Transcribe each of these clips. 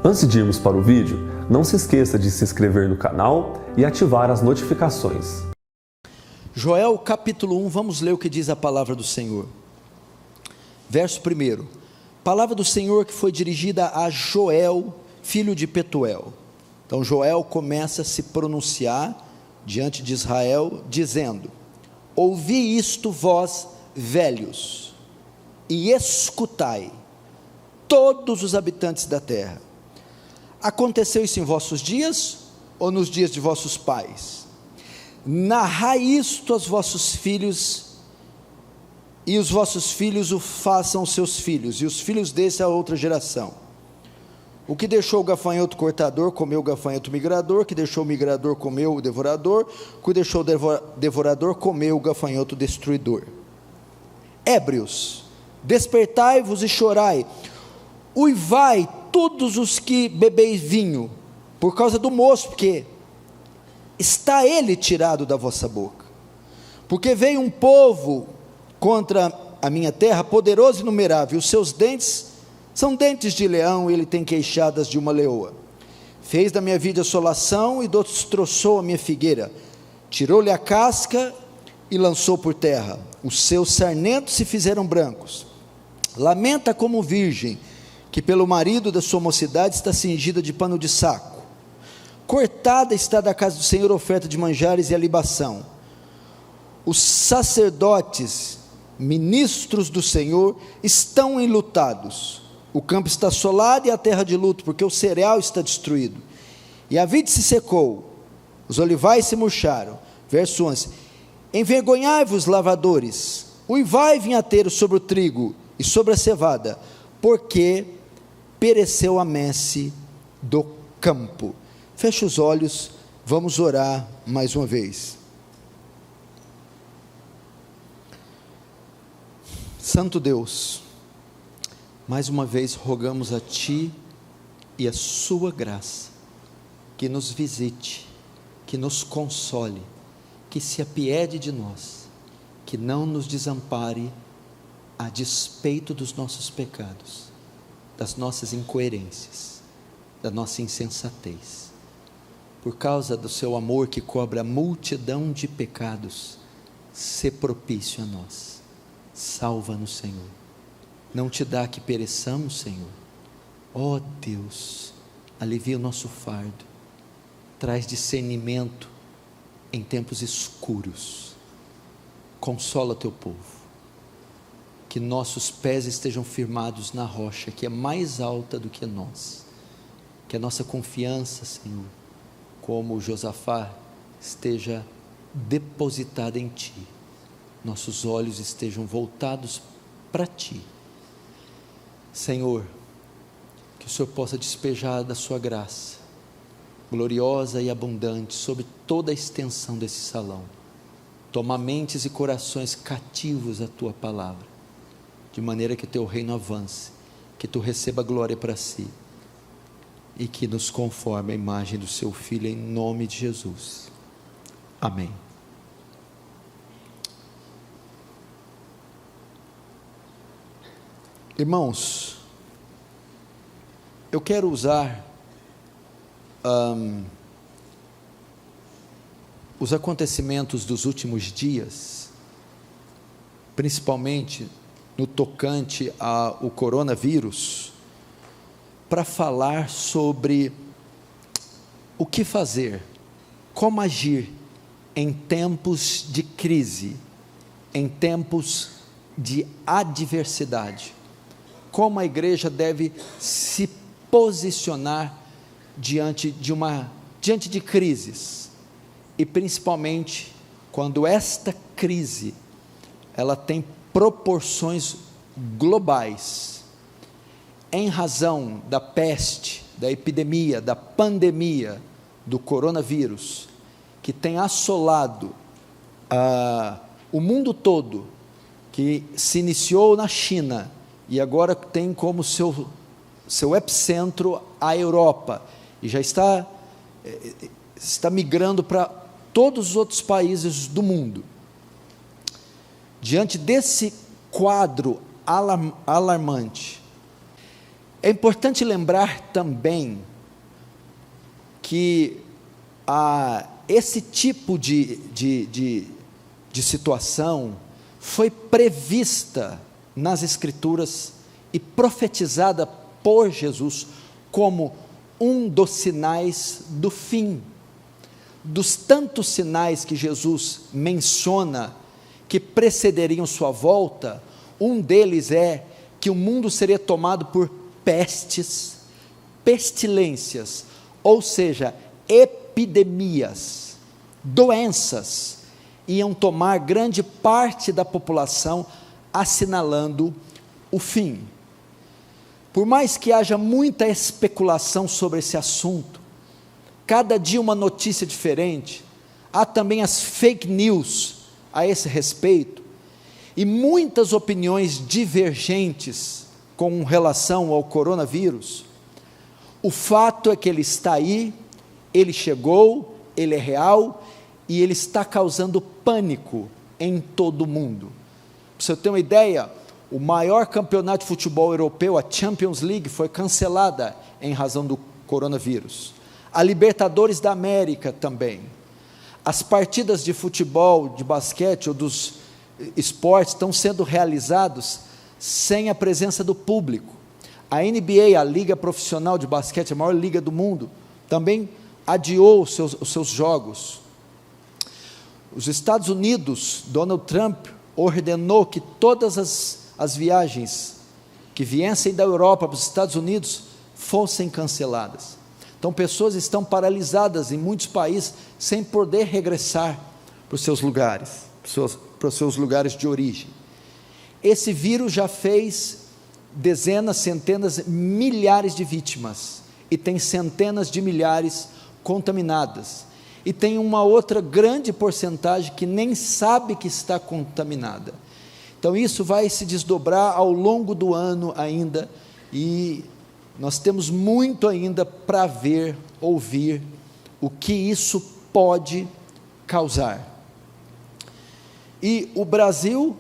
Antes de irmos para o vídeo, não se esqueça de se inscrever no canal e ativar as notificações. Joel capítulo 1, vamos ler o que diz a palavra do Senhor. Verso 1, palavra do Senhor que foi dirigida a Joel, filho de Petuel. Então Joel começa a se pronunciar diante de Israel, dizendo: ouvi isto vós velhos, e escutai, todos os habitantes da terra. Aconteceu isso em vossos dias, ou nos dias de vossos pais? Narrai isto aos vossos filhos, e os vossos filhos o façam aos seus filhos, e os filhos desse a outra geração. O que deixou o gafanhoto cortador, comeu o gafanhoto migrador, que deixou o migrador, comeu o devorador, o que deixou o devorador, comeu o gafanhoto destruidor. Ébrios, despertai-vos e chorai, uivai todos os que bebeis vinho, por causa do moço, porque está ele tirado da vossa boca. Porque veio um povo contra a minha terra, poderoso e inumerável, os seus dentes são dentes de leão, e ele tem queixadas de uma leoa. Fez da minha vida assolação e destroçou a minha figueira, tirou-lhe a casca e lançou por terra. Os seus sarmentos se fizeram brancos. Lamenta como virgem, que pelo marido da sua mocidade está cingida de pano de saco. Cortada está da casa do Senhor a oferta de manjares e a libação. Os sacerdotes, ministros do Senhor, estão enlutados. O campo está assolado e a terra de luto, porque o cereal está destruído. E a vide se secou, os olivais se murcharam. Verso 11: envergonhai-vos, lavradores, uivai vinhateiros sobre o trigo e sobre a cevada, porque pereceu a messe do campo. Feche os olhos, vamos orar mais uma vez. Santo Deus, mais uma vez rogamos a Ti e a Sua graça, que nos visite, que nos console, que se apiede de nós, que não nos desampare a despeito dos nossos pecados, das nossas incoerências, da nossa insensatez. Por causa do Seu amor que cobre a multidão de pecados, sê propício a nós. Salva-nos, Senhor. Não te dá que pereçamos, Senhor. Ó Deus, alivia o nosso fardo, traz discernimento em tempos escuros, consola teu povo, que nossos pés estejam firmados na rocha, que é mais alta do que nós, que a nossa confiança, Senhor, como Josafá, esteja depositada em Ti, nossos olhos estejam voltados para Ti, Senhor, que o Senhor possa despejar da sua graça, gloriosa e abundante, sobre toda a extensão desse salão. Toma mentes e corações cativos à Tua palavra, de maneira que Teu reino avance, que Tu receba glória para Si, e que nos conforme a imagem do Seu Filho, em nome de Jesus. Amém. Irmãos, eu quero usar os acontecimentos dos últimos dias, principalmente no tocante ao coronavírus, para falar sobre o que fazer, como agir em tempos de crise, em tempos de adversidade, como a igreja deve se posicionar diante de crises, e principalmente quando esta crise ela tem proporções globais, em razão da peste, da epidemia, da pandemia do coronavírus, que tem assolado o mundo todo, que se iniciou na China e agora tem como seu epicentro a Europa, e já está migrando para todos os outros países do mundo. Diante desse quadro alarmante, É importante lembrar também que esse tipo de situação foi prevista nas Escrituras e profetizada por Jesus como um dos sinais do fim. Dos tantos sinais que Jesus menciona que precederiam sua volta, um deles é que o mundo seria tomado por pestes, pestilências, ou seja, epidemias, doenças, iam tomar grande parte da população, assinalando o fim. Por mais que haja muita especulação sobre esse assunto, cada dia uma notícia diferente, há também as fake news a esse respeito, e muitas opiniões divergentes com relação ao coronavírus. O fato é que ele está aí, ele chegou, ele é real, e ele está causando pânico em todo o mundo. Para você ter uma ideia, o maior campeonato de futebol europeu, a Champions League, foi cancelada em razão do coronavírus. A Libertadores da América também. As partidas de futebol, de basquete ou dos esportes estão sendo realizados sem a presença do público. A NBA, a liga profissional de basquete, a maior liga do mundo, também adiou os seus jogos. Os Estados Unidos, Donald Trump ordenou que todas as viagens que viessem da Europa para os Estados Unidos fossem canceladas. Então, pessoas estão paralisadas em muitos países, sem poder regressar para os seus lugares, para os seus lugares de origem. Esse vírus já fez dezenas, centenas, milhares de vítimas, e tem centenas de milhares contaminadas, e tem uma outra grande porcentagem que nem sabe que está contaminada. Então isso vai se desdobrar ao longo do ano ainda, e nós temos muito ainda para ver, ouvir, o que isso pode causar. E o Brasil,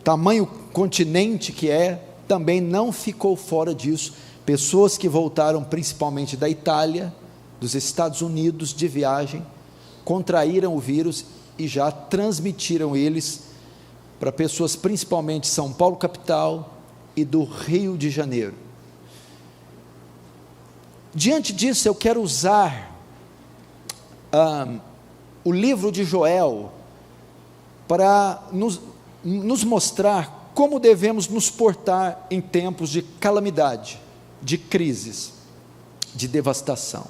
tamanho continente que é, também não ficou fora disso. Pessoas que voltaram principalmente da Itália, dos Estados Unidos, de viagem, contraíram o vírus e já transmitiram eles para pessoas principalmente de São Paulo capital e do Rio de Janeiro. Diante disso, eu quero usar o livro de Joel para nos mostrar como devemos nos portar em tempos de calamidade, de crises, de devastação.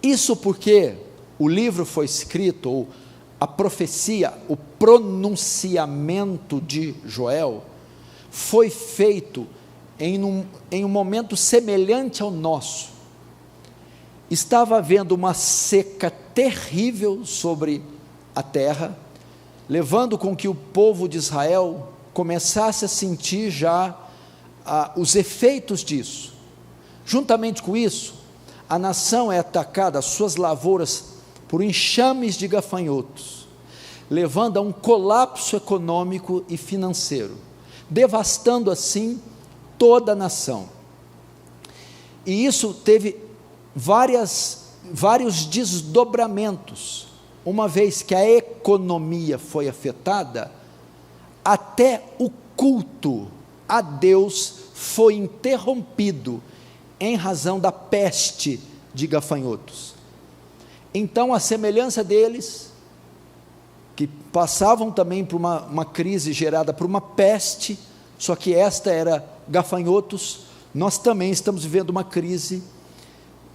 Isso porque o livro foi escrito, ou a profecia, o pronunciamento de Joel, foi feito em um momento semelhante ao nosso. Estava havendo uma seca terrível sobre a terra, levando com que o povo de Israel começasse a sentir já os efeitos disso. Juntamente com isso, a nação é atacada, as suas lavouras, por enxames de gafanhotos, levando a um colapso econômico e financeiro, devastando assim toda a nação. E isso teve vários desdobramentos. Uma vez que a economia foi afetada, até o culto a Deus foi interrompido em razão da peste de gafanhotos. Então, a semelhança deles, que passavam também por uma crise gerada por uma peste, só que esta era gafanhotos, nós também estamos vivendo uma crise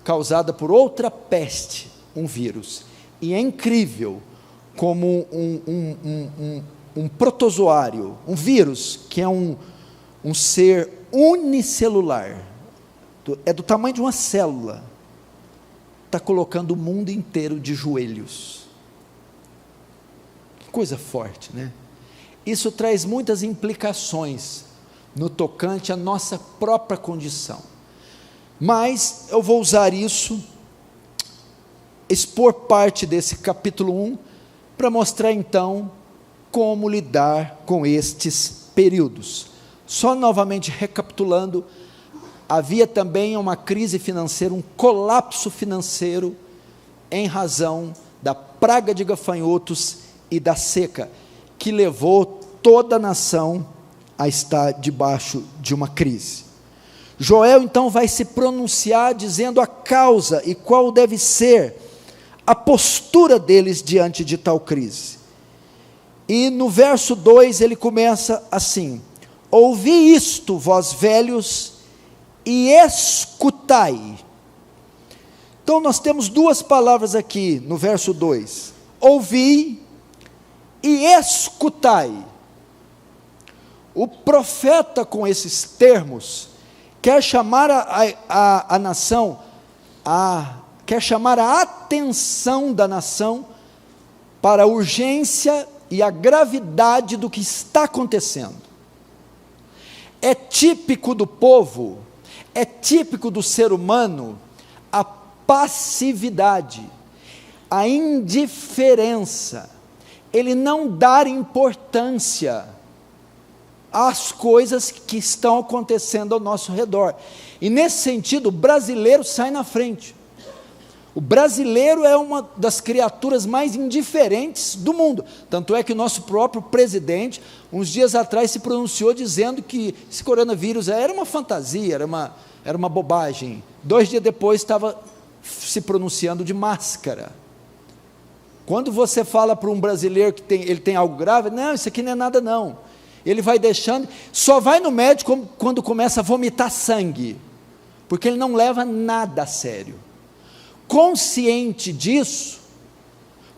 causada por outra peste, um vírus. E é incrível como um protozoário, um vírus, que é um ser unicelular, é do tamanho de uma célula, está colocando o mundo inteiro de joelhos. Que coisa forte, né? Isso traz muitas implicações no tocante à nossa própria condição. Mas eu vou usar isso, expor parte desse capítulo 1, para mostrar então como lidar com estes períodos. Só novamente recapitulando, havia também uma crise financeira, um colapso financeiro, em razão da praga de gafanhotos e da seca, que levou toda a nação a estar debaixo de uma crise. Joel então vai se pronunciar dizendo a causa e qual deve ser a postura deles diante de tal crise. E no verso 2 ele começa assim: ouvi isto, vós velhos, e escutai. Então nós temos duas palavras aqui no verso 2: ouvi e escutai. O profeta, com esses termos, quer chamar a nação, quer chamar a atenção da nação para a urgência e a gravidade do que está acontecendo. É típico do povo, é típico do ser humano, a passividade, a indiferença, ele não dar importância às coisas que estão acontecendo ao nosso redor. E nesse sentido, o brasileiro sai na frente. O brasileiro é uma das criaturas mais indiferentes do mundo, tanto é que o nosso próprio presidente, uns dias atrás, se pronunciou dizendo que esse coronavírus era uma fantasia, era uma bobagem. 2 dias depois estava se pronunciando de máscara. Quando você fala para um brasileiro que ele tem algo grave, não, isso aqui não é nada não, ele vai deixando, só vai no médico quando começa a vomitar sangue, porque ele não leva nada a sério. Consciente disso,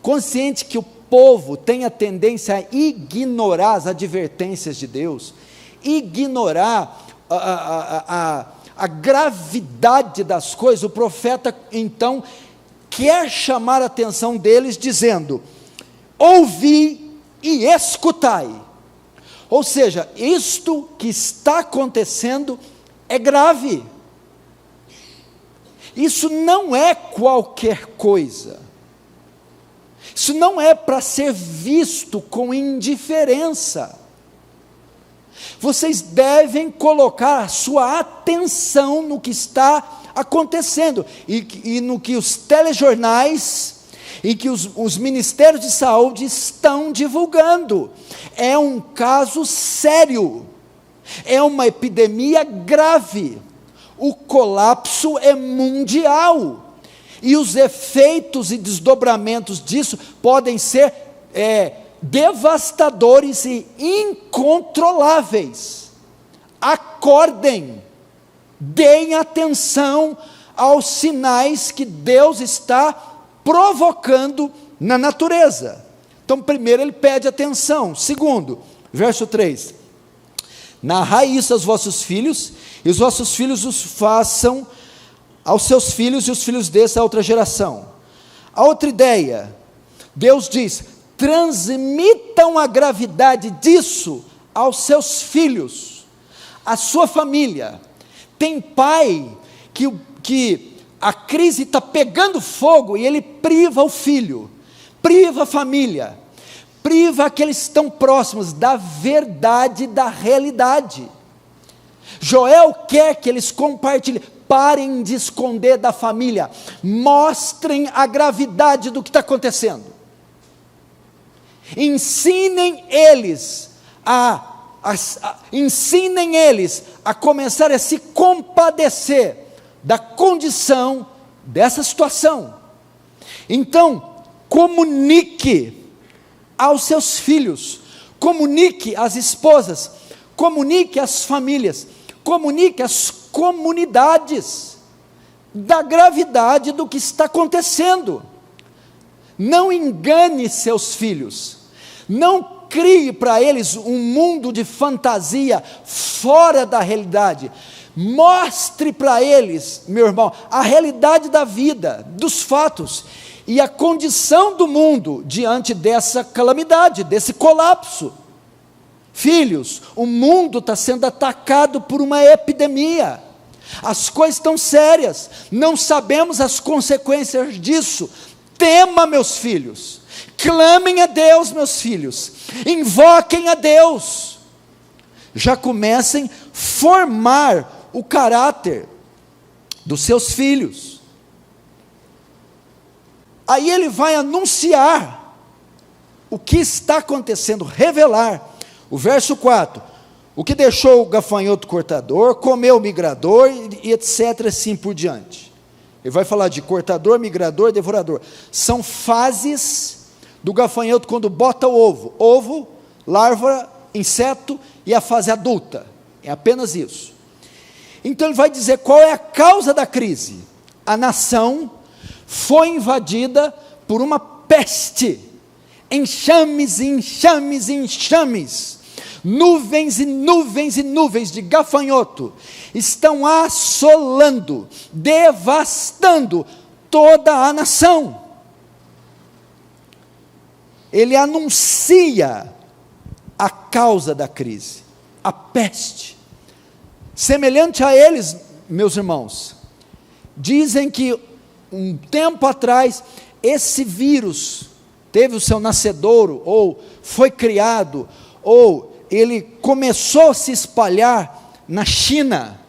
consciente que o povo tem a tendência a ignorar as advertências de Deus, ignorar a gravidade das coisas, o profeta então quer chamar a atenção deles dizendo: ouvi e escutai. Ou seja, isto que está acontecendo é grave. Isso não é qualquer coisa. Isso não é para ser visto com indiferença. Vocês devem colocar a sua atenção no que está acontecendo, e no que os telejornais e que os ministérios de saúde estão divulgando. É um caso sério, é uma epidemia grave, o colapso é mundial, e os efeitos e desdobramentos disso podem ser devastadores e incontroláveis. Acordem, deem atenção aos sinais que Deus está provocando na natureza. Então, primeiro ele pede atenção. Segundo, verso 3: narrai isso aos vossos filhos, e os vossos filhos os façam aos seus filhos, e os filhos dessa outra geração. A outra ideia, Deus diz: transmitam a gravidade disso aos seus filhos, à sua família. Tem pai que a crise está pegando fogo e ele priva o filho, priva a família, priva aqueles que estão próximos da verdade, da realidade. Joel quer que eles compartilhem, parem de esconder da família, mostrem a gravidade do que está acontecendo, ensinem eles a começar a se compadecer da condição dessa situação. Então, comunique aos seus filhos, comunique às esposas, comunique às famílias, comunique às comunidades da gravidade do que está acontecendo. Não engane seus filhos, não crie para eles um mundo de fantasia fora da realidade. Mostre para eles, meu irmão, a realidade da vida, dos fatos, e a condição do mundo diante dessa calamidade, desse colapso. Filhos, o mundo está sendo atacado por uma epidemia, as coisas estão sérias, não sabemos as consequências disso. Tema, meus filhos, clamem a Deus, meus filhos, invoquem a Deus, já comecem a formar o caráter dos seus filhos. Aí ele vai anunciar o que está acontecendo, revelar. O verso 4, o que deixou o gafanhoto cortador, comeu o migrador, e etc, assim por diante. Ele vai falar de cortador, migrador, devorador. São fases do gafanhoto quando bota o ovo. Ovo, larva, inseto e a fase adulta. É apenas isso. Então ele vai dizer qual é a causa da crise. A nação foi invadida por uma peste. Enxames, enxames, enxames. Nuvens e nuvens e nuvens de gafanhoto estão assolando, devastando toda a nação. Ele anuncia a causa da crise, a peste. Semelhante a eles, meus irmãos, dizem que um tempo atrás, esse vírus teve o seu nascedouro, ou foi criado, ou ele começou a se espalhar na China,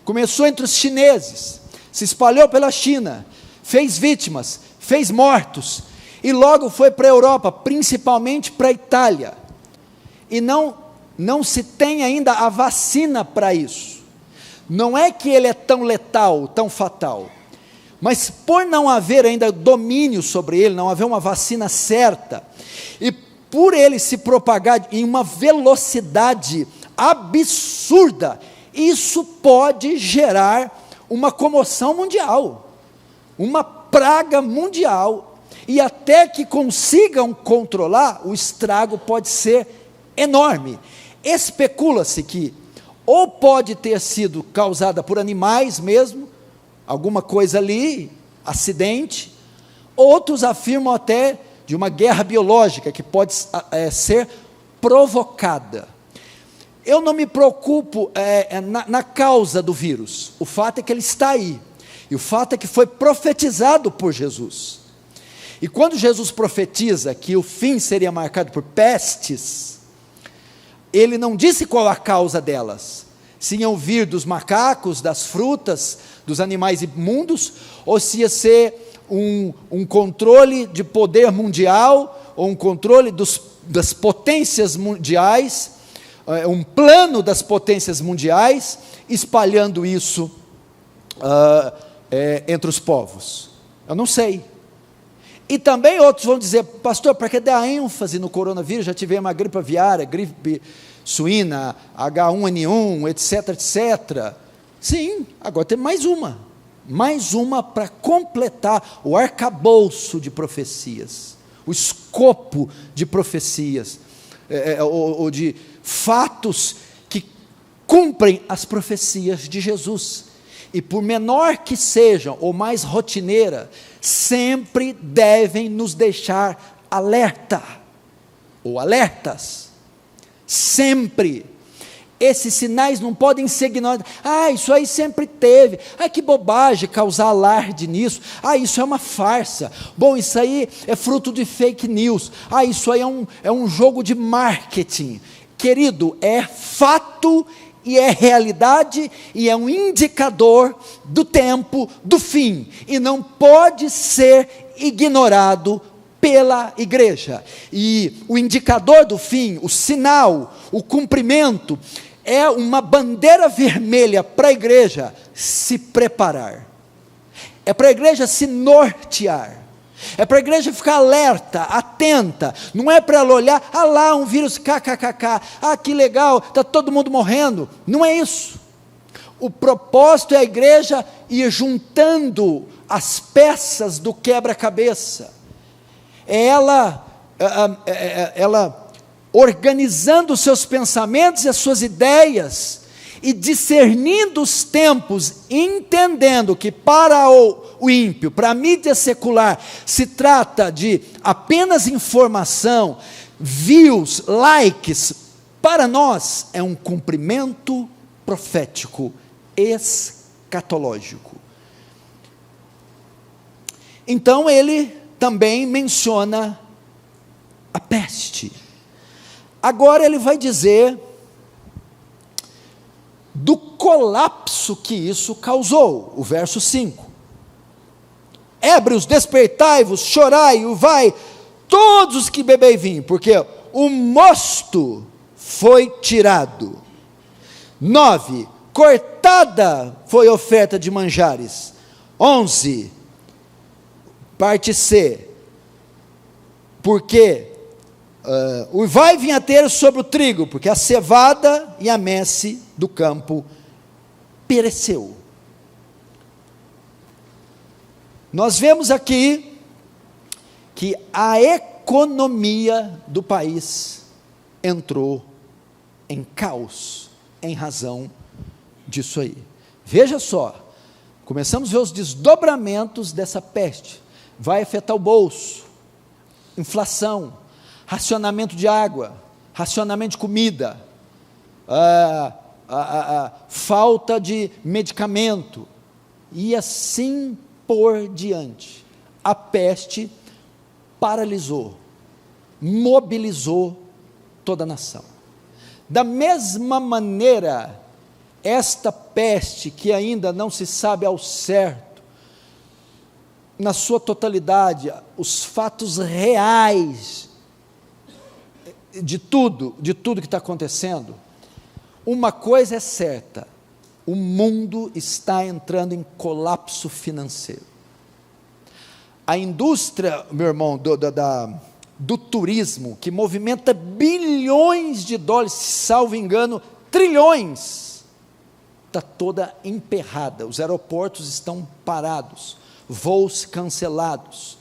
começou entre os chineses, se espalhou pela China, fez vítimas, fez mortos, e logo foi para a Europa, principalmente para a Itália, e não se tem ainda a vacina para isso. Não é que ele é tão letal, tão fatal, mas por não haver ainda domínio sobre ele, não haver uma vacina certa, e por ele se propagar em uma velocidade absurda, isso pode gerar uma comoção mundial, uma praga mundial, e até que consigam controlar, o estrago pode ser enorme. Especula-se que ou pode ter sido causada por animais mesmo, alguma coisa ali, acidente, outros afirmam até de uma guerra biológica que pode ser provocada. Eu não me preocupo na causa do vírus, o fato é que ele está aí, e o fato é que foi profetizado por Jesus, e quando Jesus profetiza que o fim seria marcado por pestes, ele não disse qual a causa delas, se iam vir dos macacos, das frutas, dos animais imundos, ou se ia ser um controle de poder mundial, ou um controle das potências mundiais, um plano das potências mundiais, espalhando isso entre os povos. Eu não sei. E também outros vão dizer, pastor, para que dar ênfase no coronavírus? Já tivemos uma gripe aviária, gripe suína, H1N1, etc, etc. Sim, agora tem mais uma para completar o arcabouço de profecias, o escopo de profecias, ou de fatos que cumprem as profecias de Jesus, e por menor que sejam, ou mais rotineira, sempre devem nos deixar alerta, ou alertas, sempre. Esses sinais não podem ser ignorados. Isso aí sempre teve. Que bobagem causar alarde nisso. Isso é uma farsa. Bom, isso aí é fruto de fake news. Isso aí é um jogo de marketing. Querido, é fato e é realidade e é um indicador do tempo, do fim. E não pode ser ignorado pela igreja. E o indicador do fim, o sinal, o cumprimento, é uma bandeira vermelha para a igreja se preparar, é para a igreja se nortear, é para a igreja ficar alerta, atenta, não é para ela olhar, lá um vírus, kkkk, que legal, está todo mundo morrendo, não é isso. O propósito é a igreja ir juntando as peças do quebra-cabeça, é ela organizando os seus pensamentos e as suas ideias, e discernindo os tempos, entendendo que para o ímpio, para a mídia secular, se trata de apenas informação, views, likes, para nós é um cumprimento profético, escatológico. Então ele também menciona a peste. Agora ele vai dizer do colapso que isso causou. O verso 5: ébrios, despertai-vos, chorai, vai, todos os que bebei vinho, porque o mosto foi tirado. 9, cortada foi oferta de manjares. 11, parte C, porque o vai vinhateiro sobre o trigo, porque a cevada e a messe do campo pereceu. Nós vemos aqui que a economia do país entrou em caos, em razão disso aí. Veja só, começamos a ver os desdobramentos dessa peste. Vai afetar o bolso, inflação, racionamento de água, racionamento de comida, falta de medicamento, e assim por diante. A peste paralisou, mobilizou toda a nação. Da mesma maneira, esta peste, que ainda não se sabe ao certo, na sua totalidade, os fatos reais de tudo que está acontecendo, uma coisa é certa: o mundo está entrando em colapso financeiro. A indústria, meu irmão, do turismo, que movimenta bilhões de dólares, salvo engano, trilhões, está toda emperrada. Os aeroportos estão parados, voos cancelados,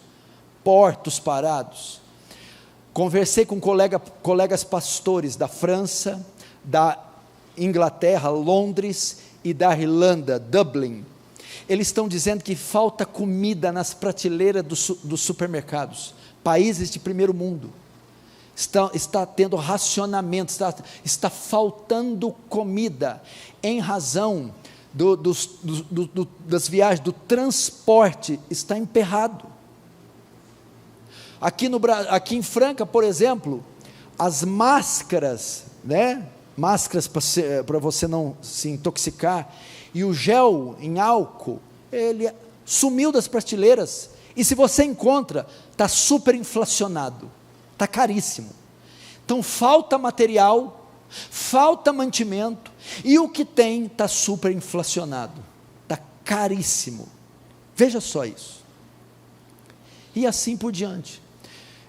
portos parados. Conversei com colegas pastores da França, da Inglaterra, Londres, e da Irlanda, Dublin. Eles estão dizendo que falta comida nas prateleiras dos supermercados. Países de primeiro mundo, está tendo racionamento, está faltando comida, em razão das viagens, do transporte, está emperrado. Aqui em Franca, por exemplo, as máscaras, máscaras para você não se intoxicar, e o gel em álcool, ele sumiu das prateleiras, e se você encontra, está super inflacionado, está caríssimo. Então falta material, falta mantimento, e o que tem está super inflacionado, está caríssimo. Veja só isso. E assim por diante.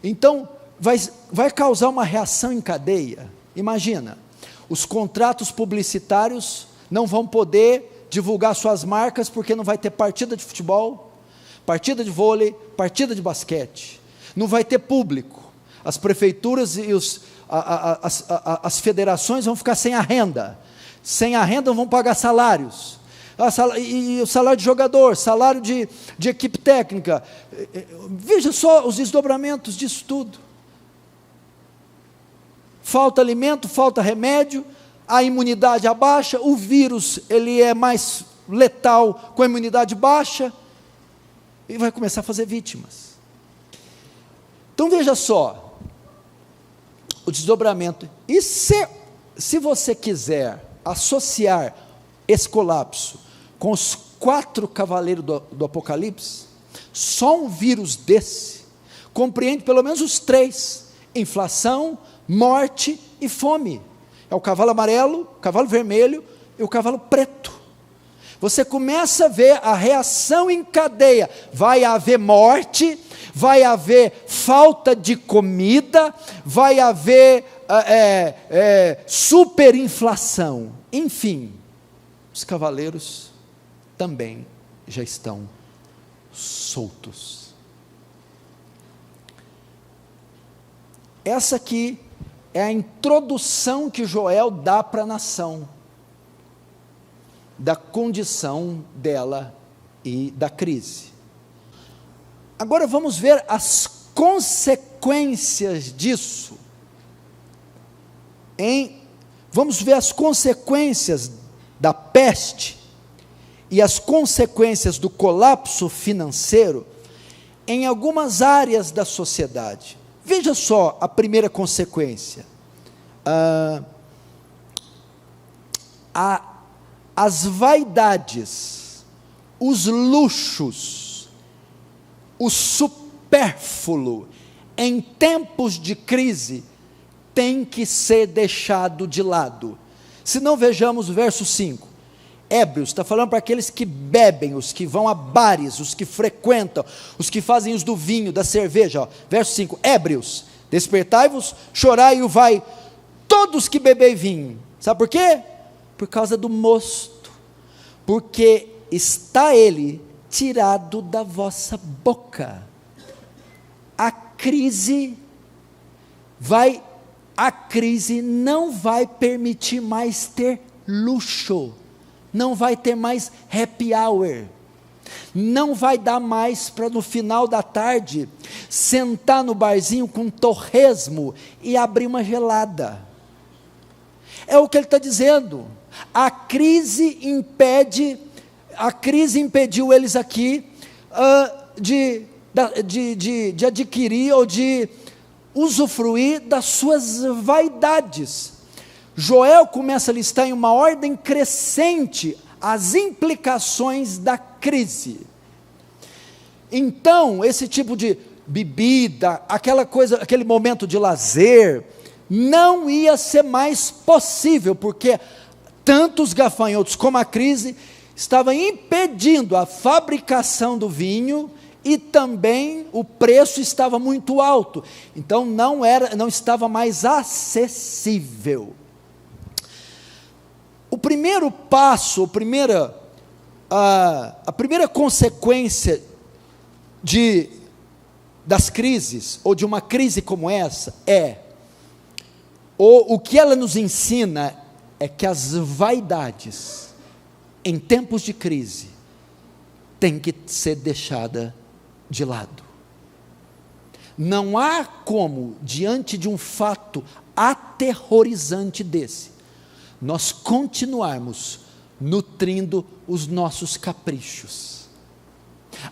Então vai causar uma reação em cadeia. Imagina, os contratos publicitários não vão poder divulgar suas marcas, porque não vai ter partida de futebol, partida de vôlei, partida de basquete, não vai ter público. As prefeituras e as federações vão ficar sem a renda não vão pagar salários, e o salário de jogador, salário de equipe técnica. Veja só os desdobramentos disso tudo. Falta alimento, falta remédio, a imunidade abaixa, o vírus ele é mais letal com a imunidade baixa, e vai começar a fazer vítimas. Então veja só o desdobramento. E se você quiser associar esse colapso com os 4 cavaleiros do Apocalipse, só um vírus desse compreende pelo menos os 3: inflação, morte e fome. É o cavalo amarelo, o cavalo vermelho e o cavalo preto. Você começa a ver a reação em cadeia. Vai haver morte, vai haver falta de comida, vai haver superinflação. Enfim, os cavaleiros também já estão soltos. Essa aqui é a introdução que Joel dá para a nação, da condição dela e da crise. Agora vamos ver as consequências disso. Vamos ver as consequências da peste e as consequências do colapso financeiro em algumas áreas da sociedade. Veja só a primeira consequência. as vaidades, os luxos, o supérfluo, em tempos de crise, tem que ser deixado de lado. Se não, vejamos o verso 5, ébrios, está falando para aqueles que bebem, os que vão a bares, os que frequentam, os que fazem uso do vinho, da cerveja, ó. Verso 5, ébrios, despertai-vos, chorai e vai, todos que bebem vinho, sabe por quê? Por causa do mosto, porque está ele tirado da vossa boca. A crise não vai permitir mais ter luxo, não vai ter mais happy hour, não vai dar mais para no final da tarde sentar no barzinho com torresmo e abrir uma gelada. É o que ele está dizendo. A crise impediu eles aqui de adquirir ou de usufruir das suas vaidades. Joel começa a listar em uma ordem crescente as implicações da crise. Então, esse tipo de bebida, aquela coisa, aquele momento de lazer, não ia ser mais possível, porque tanto os gafanhotos como a crise estavam impedindo a fabricação do vinho, e também o preço estava muito alto, então não estava mais acessível. O primeiro passo, a primeira consequência das crises, ou de uma crise como essa, o que ela nos ensina é que as vaidades, em tempos de crise, têm que ser deixadas de lado. Não há como, diante de um fato aterrorizante desse, nós continuarmos nutrindo os nossos caprichos.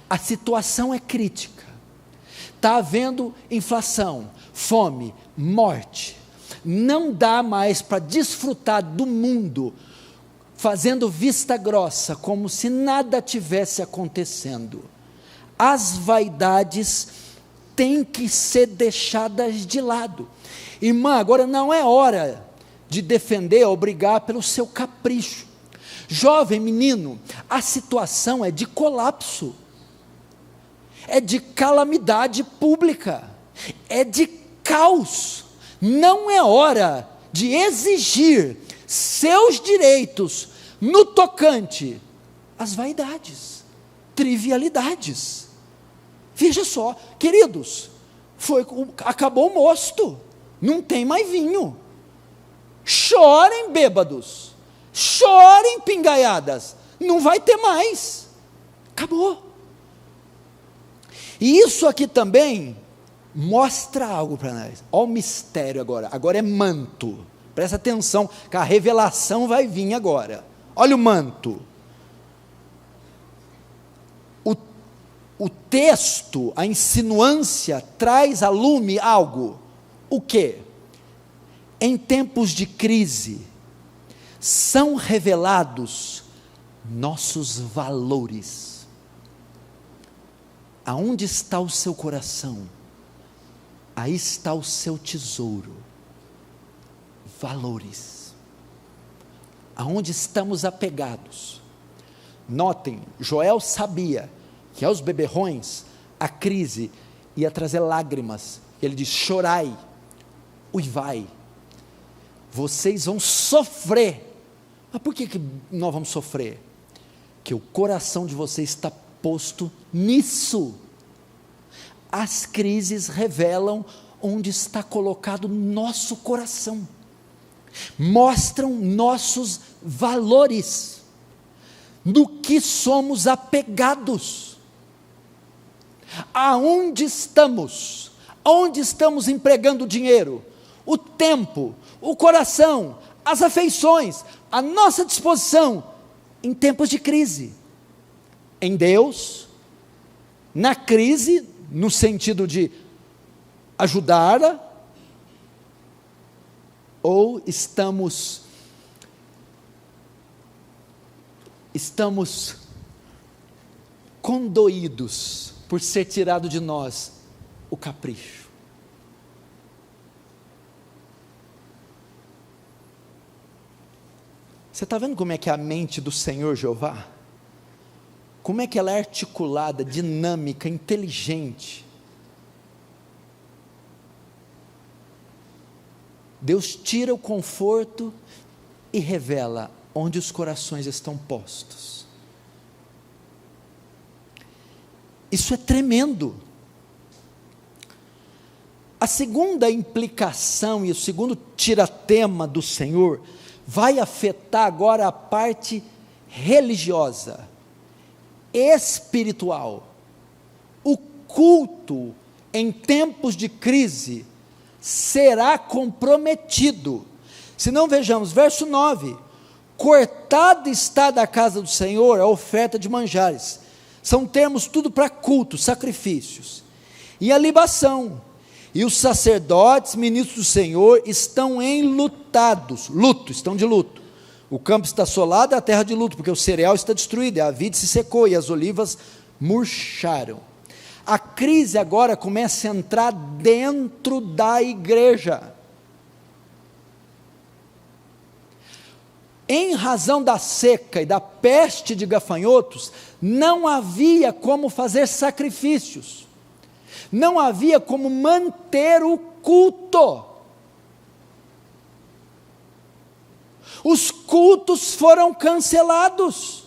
A situação é crítica, está havendo inflação, fome, morte, não dá mais para desfrutar do mundo, fazendo vista grossa, como se nada tivesse acontecendo. As vaidades têm que ser deixadas de lado. Irmã, agora não é hora de defender ou brigar pelo seu capricho. Jovem menino, a situação é de colapso, é de calamidade pública, é de caos. Não é hora de exigir seus direitos no tocante às vaidades, trivialidades. Veja só, queridos, acabou o mosto, não tem mais vinho. Chorem bêbados, chorem pingaiadas, não vai ter mais, acabou. E isso aqui também mostra algo para nós. Olha o mistério agora é manto, presta atenção que a revelação vai vir agora. Olha o manto. O texto, a insinuância, traz a lume algo. O quê? Em tempos de crise, são revelados nossos valores. Aonde está o seu coração? Aí está o seu tesouro. Valores. Aonde estamos apegados? Notem, Joel sabia que aos beberrões a crise ia trazer lágrimas. Ele diz: chorai, uivai, vocês vão sofrer. Mas por que nós vamos sofrer? Que o coração de vocês está posto nisso. As crises revelam onde está colocado nosso coração, mostram nossos valores, no que somos apegados. Aonde estamos? Onde estamos empregando o dinheiro, o tempo, o coração, as afeições, a nossa disposição em tempos de crise? Em Deus, na crise, no sentido de ajudá-la, ou estamos estamos condoídos por ser tirado de nós o capricho. Você está vendo como é que é a mente do Senhor Jeová? Como é que ela é articulada, dinâmica, inteligente? Deus tira o conforto e revela onde os corações estão postos. Isso é tremendo. A segunda implicação e o segundo tiratema do Senhor vai afetar agora a parte religiosa, espiritual. O culto em tempos de crise será comprometido. Se não, vejamos, verso 9: cortada está da casa do Senhor a oferta de manjares. São termos tudo para culto, sacrifícios, e a libação. E os sacerdotes, ministros do Senhor, estão enlutados, estão de luto. O campo está assolado, a terra de luto, porque o cereal está destruído, a vide se secou e as olivas murcharam. A crise agora começa a entrar dentro da igreja. Em razão da seca e da peste de gafanhotos, não havia como fazer sacrifícios, não havia como manter o culto. Os cultos foram cancelados,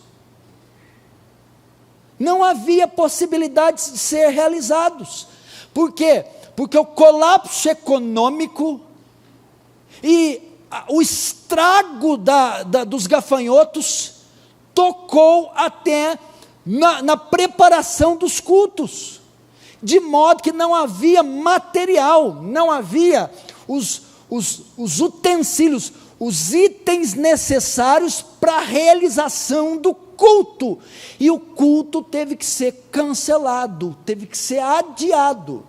não havia possibilidades de ser realizados. Por quê? Porque o colapso econômico e o estrago dos gafanhotos tocou até na preparação dos cultos, de modo que não havia material, não havia os utensílios, os itens necessários para a realização do culto, e o culto teve que ser cancelado, teve que ser adiado.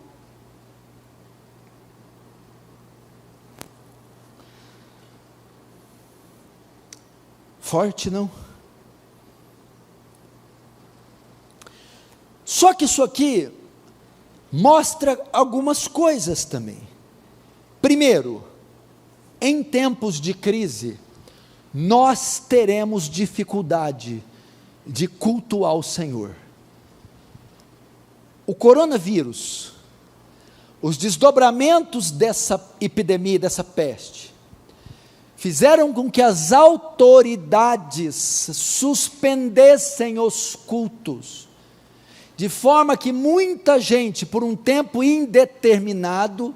Forte, não? Só que isso aqui mostra algumas coisas também. Primeiro, em tempos de crise, nós teremos dificuldade de cultuar o Senhor. O coronavírus, os desdobramentos dessa epidemia, dessa peste, fizeram com que as autoridades suspendessem os cultos, de forma que muita gente, por um tempo indeterminado,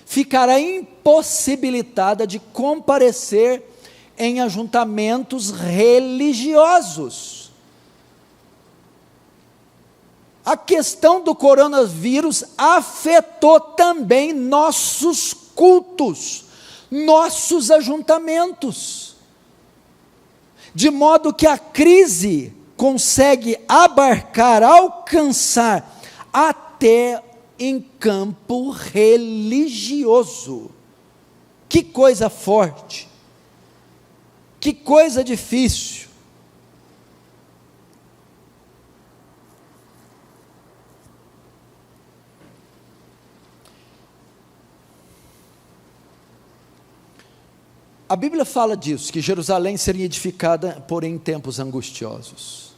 ficará impossibilitada de comparecer em ajuntamentos religiosos. A questão do coronavírus afetou também nossos cultos, nossos ajuntamentos, de modo que a crise consegue abarcar, alcançar até em campo religioso. Que coisa forte, que coisa difícil. A Bíblia fala disso, que Jerusalém seria edificada, porém em tempos angustiosos.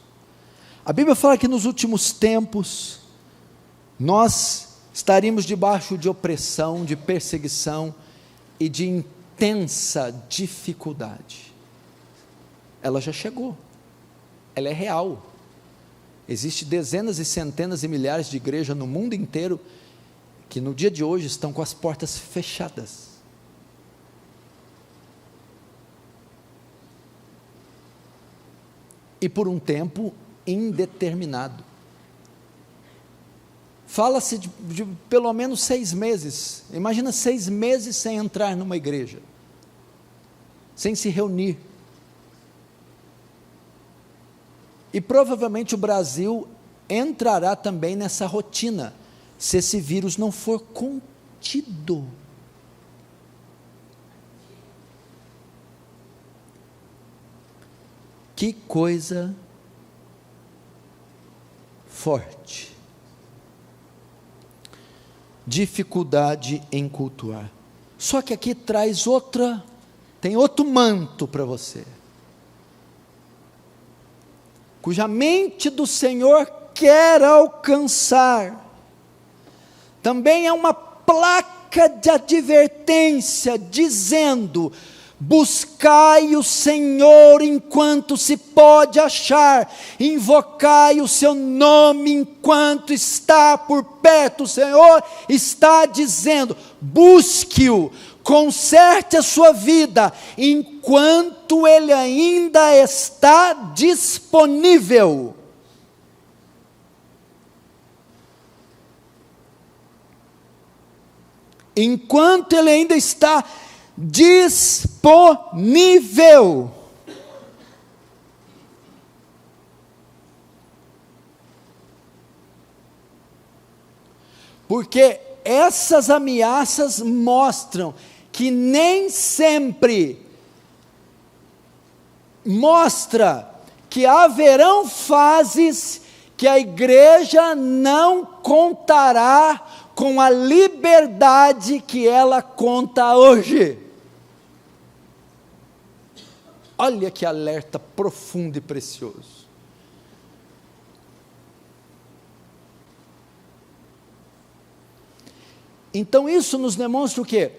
A Bíblia fala que nos últimos tempos, nós estaríamos debaixo de opressão, de perseguição e de intensa dificuldade. Ela já chegou, ela é real. Existem dezenas e centenas e milhares de igrejas no mundo inteiro, que no dia de hoje estão com as portas fechadas. E por um tempo indeterminado. Fala-se de pelo menos 6 meses. Imagina 6 meses sem entrar numa igreja, sem se reunir. E provavelmente o Brasil entrará também nessa rotina, se esse vírus não for contido. Que coisa forte. Dificuldade em cultuar. Só que aqui tem outro manto para você, cuja mente do Senhor quer alcançar. Também é uma placa de advertência, dizendo: buscai o Senhor enquanto se pode achar, invocai o seu nome enquanto está por perto. O Senhor está dizendo: busque-o, conserte a sua vida, enquanto Ele ainda está disponível. Enquanto Ele ainda está disponível. Porque essas ameaças mostram que nem sempre que haverão fases que a igreja não contará com a liberdade que ela conta hoje. Olha que alerta profundo e precioso. Então isso nos demonstra o quê?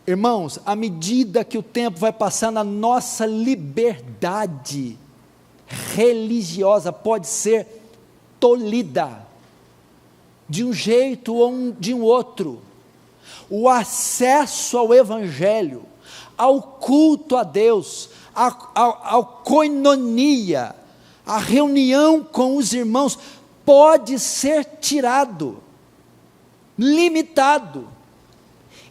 Irmãos, à medida que o tempo vai passando, a nossa liberdade religiosa pode ser tolhida, de um jeito ou de um outro. O acesso ao Evangelho, ao culto a Deus, ao koinonia, a reunião com os irmãos, pode ser tirado, limitado,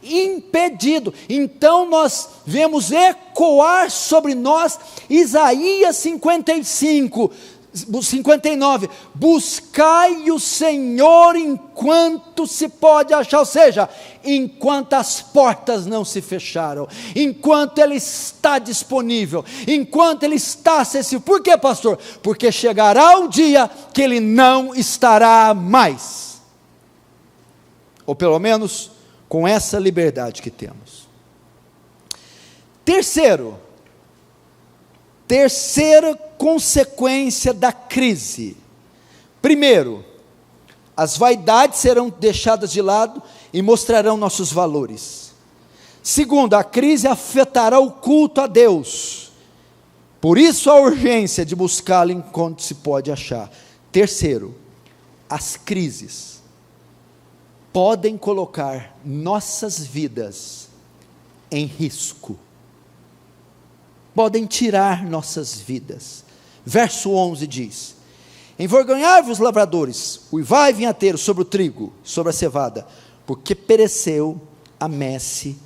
impedido. Então nós vemos ecoar sobre nós Isaías 59, buscai o Senhor enquanto se pode achar, ou seja, enquanto as portas não se fecharam, enquanto Ele está disponível, enquanto Ele está acessível. Por quê, pastor? Porque chegará o dia que Ele não estará mais, ou pelo menos com essa liberdade que temos. Terceira consequência da crise. Primeiro, as vaidades serão deixadas de lado e mostrarão nossos valores. Segundo, a crise afetará o culto a Deus. Por isso a urgência de buscá-lo enquanto se pode achar. Terceiro, as crises podem colocar nossas vidas em risco. Podem tirar nossas vidas. Verso 11 diz: envergonhai-vos, lavradores, uivai, vinhateiros, sobre o trigo, sobre a cevada, porque pereceu a messe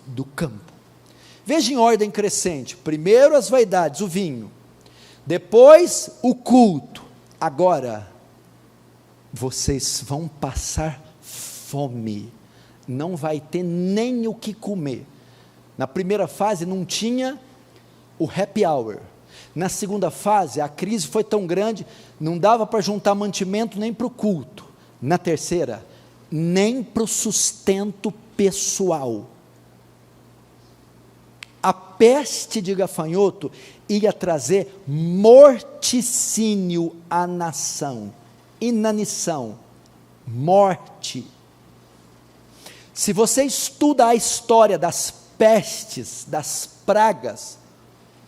do campo. Veja em ordem crescente: primeiro as vaidades, o vinho, depois o culto. Agora vocês vão passar fome, não vai ter nem o que comer. Na primeira fase não tinha o happy hour. Na segunda fase, a crise foi tão grande, não dava para juntar mantimento nem para o culto. Na terceira, nem para o sustento pessoal. A peste de gafanhoto ia trazer morticínio à nação, inanição, morte. Se você estuda a história das pestes, das pragas,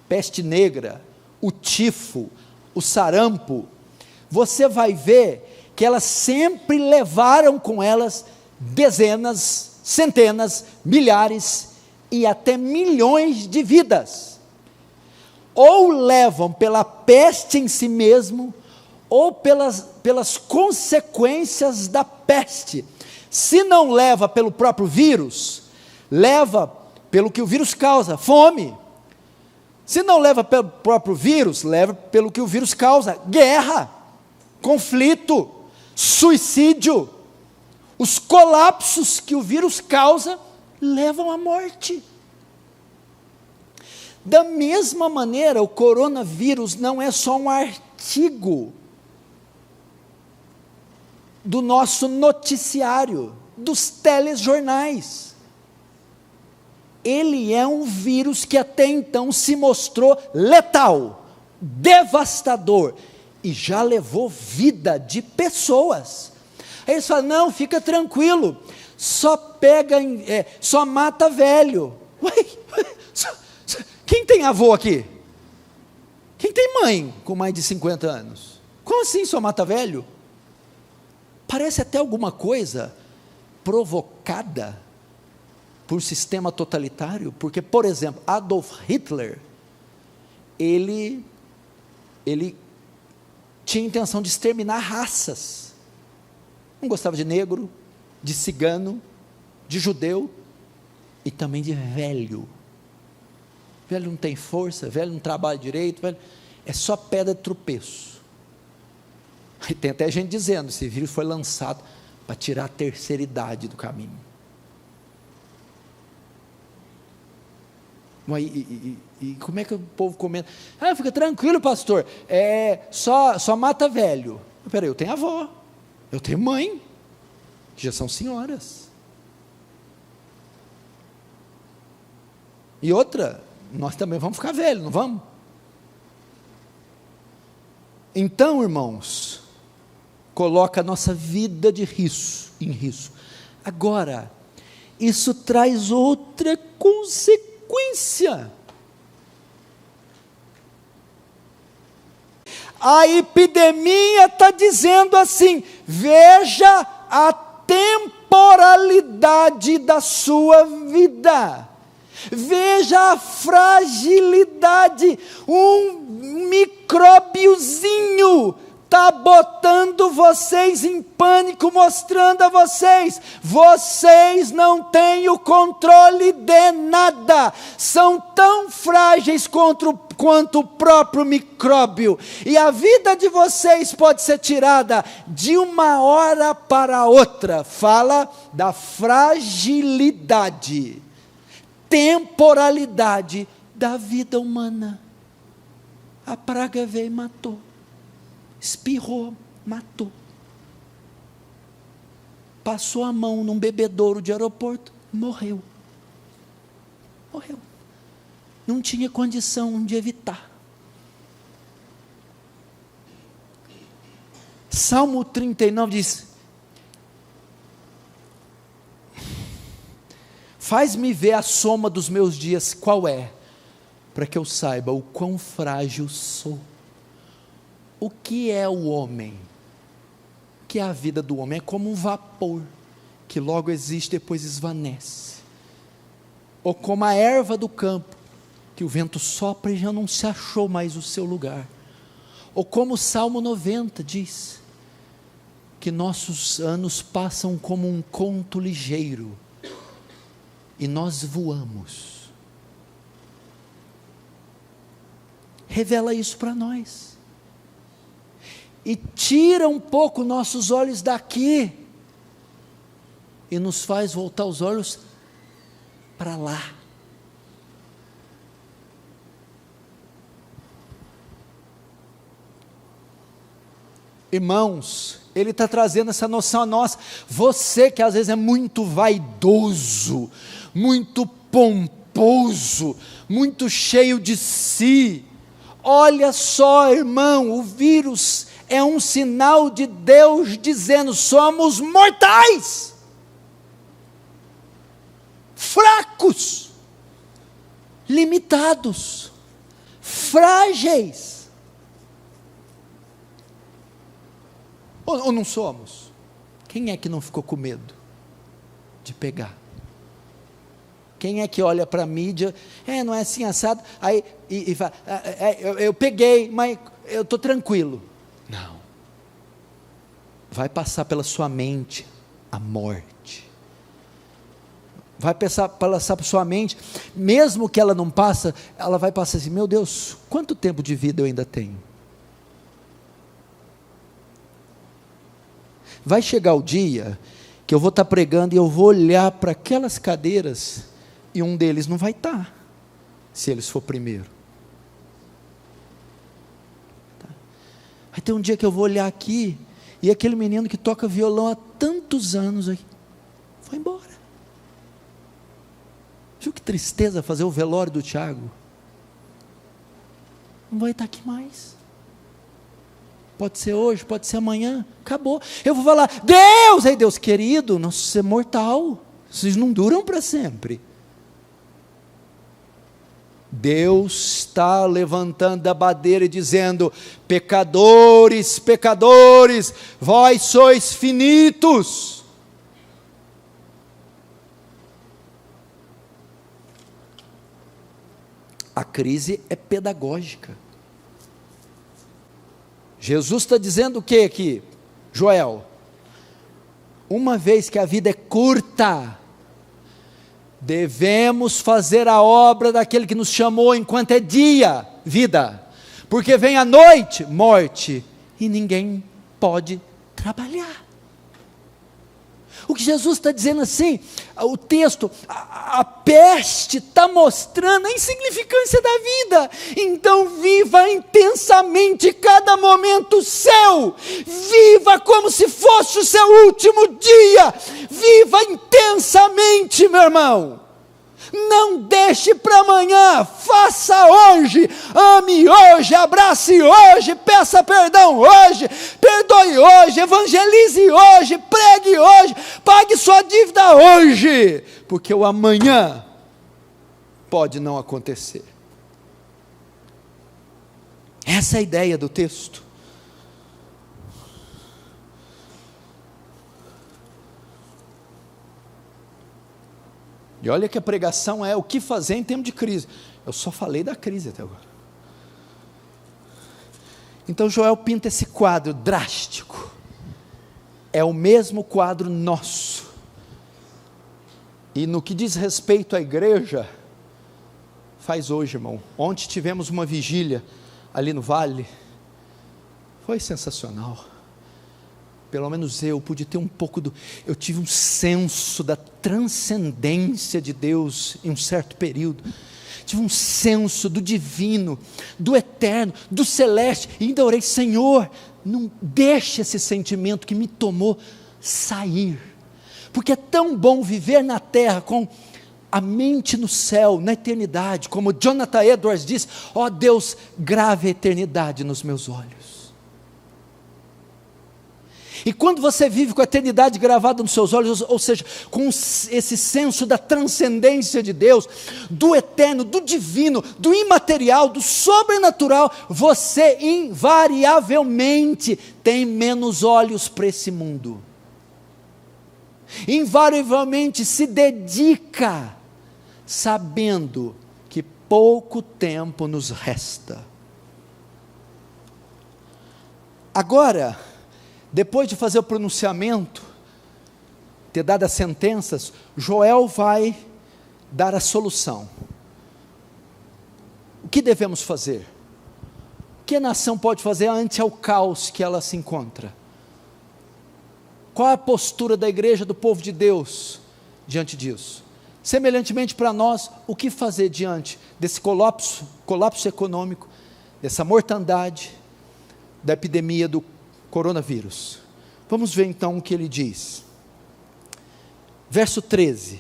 peste negra, o tifo, o sarampo, você vai ver que elas sempre levaram com elas dezenas, centenas, milhares e até milhões de vidas. Ou levam pela peste em si mesmo, ou pelas consequências da peste. Se não leva pelo próprio vírus, leva pelo que o vírus causa, fome. Se não leva pelo próprio vírus, leva pelo que o vírus causa, guerra, conflito, suicídio. Os colapsos que o vírus causa levam à morte. Da mesma maneira, o coronavírus não é só um artigo do nosso noticiário, dos telejornais. Ele é um vírus que até então se mostrou letal, devastador, e já levou vida de pessoas. Aí eles falam, não, fica tranquilo, só mata velho. Quem tem avô aqui? Quem tem mãe com mais de 50 anos? Como assim só mata velho? Parece até alguma coisa provocada por sistema totalitário, porque, por exemplo, Adolf Hitler, ele tinha intenção de exterminar raças, não gostava de negro, de cigano, de judeu, e também de velho. Velho não tem força, velho não trabalha direito, velho, é só pedra de tropeço. E tem até gente dizendo, esse vírus foi lançado para tirar a terceira idade do caminho. E como é que o povo comenta? Fica tranquilo, pastor, só mata velho. Peraí, eu tenho avó, eu tenho mãe, que já são senhoras. E outra, nós também vamos ficar velhos, não vamos? Então, irmãos, coloca a nossa vida em risco. Agora, isso traz outra consequência. A epidemia está dizendo assim: veja a temporalidade da sua vida, veja a fragilidade, um micróbiozinho está botando vocês em pânico, mostrando a vocês não têm o controle de nada, são tão frágeis quanto o próprio micróbio, e a vida de vocês pode ser tirada de uma hora para outra. Fala da fragilidade, temporalidade da vida humana. A praga veio e matou, espirrou, matou, passou a mão num bebedouro de aeroporto, morreu, não tinha condição de evitar. Salmo 39 diz: faz-me ver a soma dos meus dias, qual é, para que eu saiba o quão frágil sou. O que é o homem? O que é a vida do homem? É como um vapor, que logo existe e depois esvanece, ou como a erva do campo, que o vento sopra e já não se achou mais o seu lugar, ou como o Salmo 90 diz, que nossos anos passam como um conto ligeiro, e nós voamos. Revela isso para nós, e tira um pouco nossos olhos daqui, e nos faz voltar os olhos para lá. Irmãos, ele está trazendo essa noção a nós. Você que às vezes é muito vaidoso, muito pomposo, muito cheio de si, olha só, irmão, o vírus é um sinal de Deus dizendo: somos mortais, fracos, limitados, frágeis. Ou não somos? Quem é que não ficou com medo de pegar? Quem é que olha para a mídia, não é assim assado, aí e fala, eu peguei, mas eu estou tranquilo. Não. Vai passar pela sua mente a morte. Vai passar pela sua mente, mesmo que ela não passe, ela vai passar assim: meu Deus, quanto tempo de vida eu ainda tenho? Vai chegar o dia que eu vou estar pregando e eu vou olhar para aquelas cadeiras e um deles não vai estar, se eles for primeiro. Vai ter um dia que eu vou olhar aqui E aquele menino que toca violão há tantos anos aí, foi embora. Viu que tristeza fazer o velório do Tiago? Não vai estar aqui mais. Pode ser hoje, pode ser amanhã, acabou. Eu vou falar, Deus, aí Deus, querido, nós é mortal, vocês não duram para sempre. Deus está levantando a bandeira e dizendo, pecadores, pecadores, vós sois finitos. A crise é pedagógica. Jesus está dizendo o que aqui, Joel? Uma vez que a vida é curta, devemos fazer a obra daquele que nos chamou enquanto é dia, vida, porque vem a noite, morte, e ninguém pode trabalhar. O que Jesus está dizendo assim, o texto, a peste está mostrando a insignificância da vida, então viva intensamente cada momento seu, viva como se fosse o seu último dia, viva intensamente, meu irmão. Não deixe para amanhã, faça hoje, ame hoje, abrace hoje, peça perdão hoje, perdoe hoje, evangelize hoje, pregue hoje, pague sua dívida hoje, porque o amanhã pode não acontecer. Essa é a ideia do texto. E olha que a pregação é o que fazer em tempo de crise. Eu só falei da crise até agora. Então Joel pinta esse quadro drástico. É o mesmo quadro nosso. E no que diz respeito à igreja, faz hoje, irmão. Ontem tivemos uma vigília ali no vale. Foi sensacional. Pelo menos eu pude ter um pouco eu tive um senso da transcendência de Deus em um certo período, tive um senso do divino, do eterno, do celeste, e ainda orei, Senhor, não deixe esse sentimento que me tomou sair, porque é tão bom viver na terra com a mente no céu, na eternidade, como Jonathan Edwards diz, ó Deus, grave a eternidade nos meus olhos. E quando você vive com a eternidade gravada nos seus olhos, ou seja, com esse senso da transcendência de Deus, do eterno, do divino, do imaterial, do sobrenatural, você invariavelmente tem menos olhos para esse mundo. Invariavelmente se dedica, sabendo que pouco tempo nos resta. Agora, depois de fazer o pronunciamento, ter dado as sentenças, Joel vai dar a solução. O que devemos fazer? O que a nação pode fazer ante ao caos que ela se encontra? Qual a postura da igreja, do povo de Deus, diante disso? Semelhantemente para nós, o que fazer diante desse colapso econômico, dessa mortandade, da epidemia do coronavírus? Vamos ver então o que ele diz. Verso 13: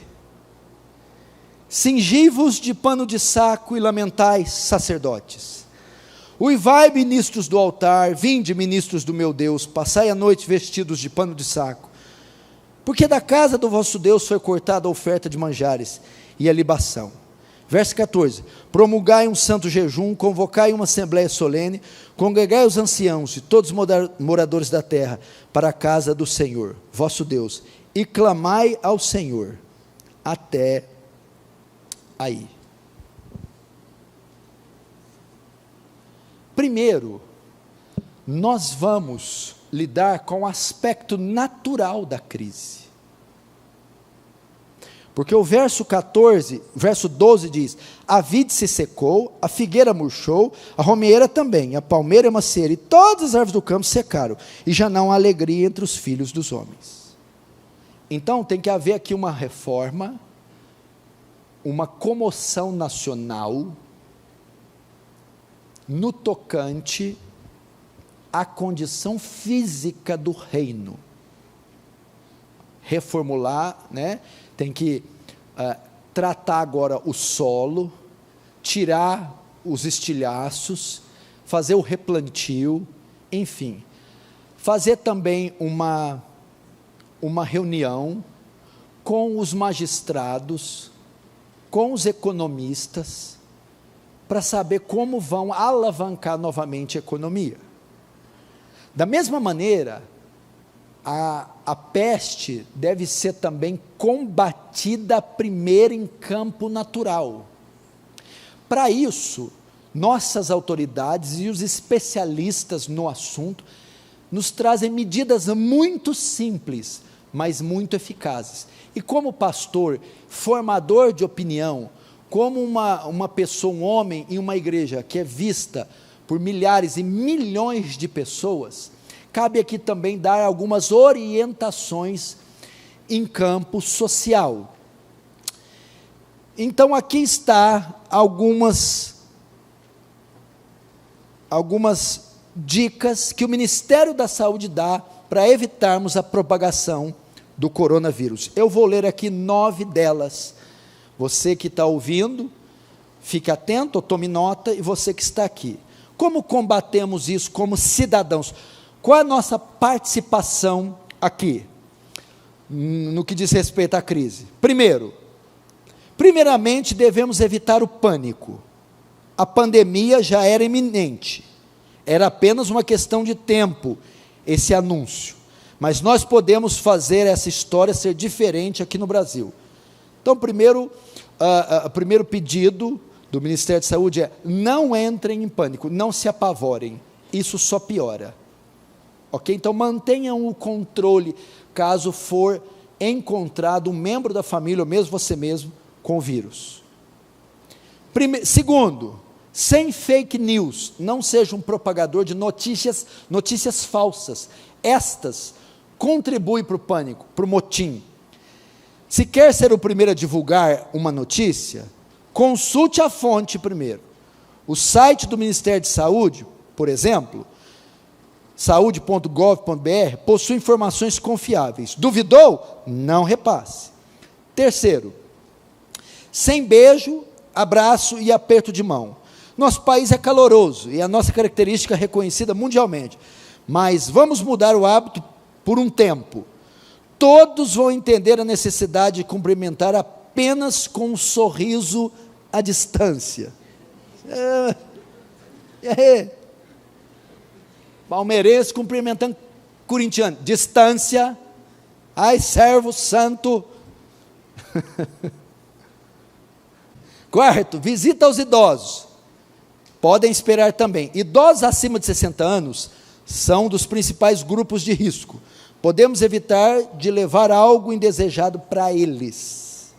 Cingi-vos de pano de saco e lamentai, sacerdotes. Uivai, ministros do altar, vinde, ministros do meu Deus, passai a noite vestidos de pano de saco, porque da casa do vosso Deus foi cortada a oferta de manjares e a libação. Verso 14: Promulgai um santo jejum, convocai uma assembléia solene, congregai os anciãos e todos os moradores da terra para a casa do Senhor, vosso Deus, e clamai ao Senhor. Até aí. Primeiro, nós vamos lidar com o aspecto natural da crise. Porque o verso 12 diz: a vide se secou, a figueira murchou, a romeira também, a palmeira e a macieira, e todas as árvores do campo secaram, e já não há alegria entre os filhos dos homens. Então tem que haver aqui uma reforma, uma comoção nacional, no tocante a condição física do reino. Reformular, né? Tem que tratar agora o solo, tirar os estilhaços, fazer o replantio, enfim. Fazer também uma reunião com os magistrados, com os economistas, para saber como vão alavancar novamente a economia. Da mesma maneira, a peste deve ser também combatida primeiro em campo natural. Para isso, nossas autoridades e os especialistas no assunto nos trazem medidas muito simples, mas muito eficazes. E como pastor, formador de opinião, como uma pessoa, um homem em uma igreja que é vista por milhares e milhões de pessoas, cabe aqui também dar algumas orientações em campo social. Então aqui está algumas dicas que o Ministério da Saúde dá para evitarmos a propagação do coronavírus. Eu vou ler aqui 9 delas. Você que está ouvindo, fique atento, ou tome nota, e você que está aqui. Como combatemos isso como cidadãos? Qual é a nossa participação aqui, no que diz respeito à crise? Primeiramente, devemos evitar o pânico. A pandemia já era iminente, era apenas uma questão de tempo, esse anúncio. Mas nós podemos fazer essa história ser diferente aqui no Brasil. Então, primeiro pedido do Ministério da Saúde é: não entrem em pânico, não se apavorem, isso só piora. Ok? Então, mantenham o controle, caso for encontrado um membro da família, ou mesmo você mesmo, com o vírus. Segundo, sem fake news, não seja um propagador de notícias falsas. Estas contribuem para o pânico, para o motim. Se quer ser o primeiro a divulgar uma notícia, consulte a fonte primeiro. O site do Ministério de Saúde, por exemplo, saude.gov.br, possui informações confiáveis. Duvidou? Não repasse. Terceiro, sem beijo, abraço e aperto de mão. Nosso país é caloroso e a nossa característica é reconhecida mundialmente, mas vamos mudar o hábito por um tempo. Todos vão entender a necessidade de cumprimentar apenas com um sorriso à distância. Palmeirense cumprimentando corintiano, distância. Ai, servo santo. Quarto, visita aos idosos. Podem esperar também. Idosos acima de 60 anos são dos principais grupos de risco. Podemos evitar de levar algo indesejado para eles.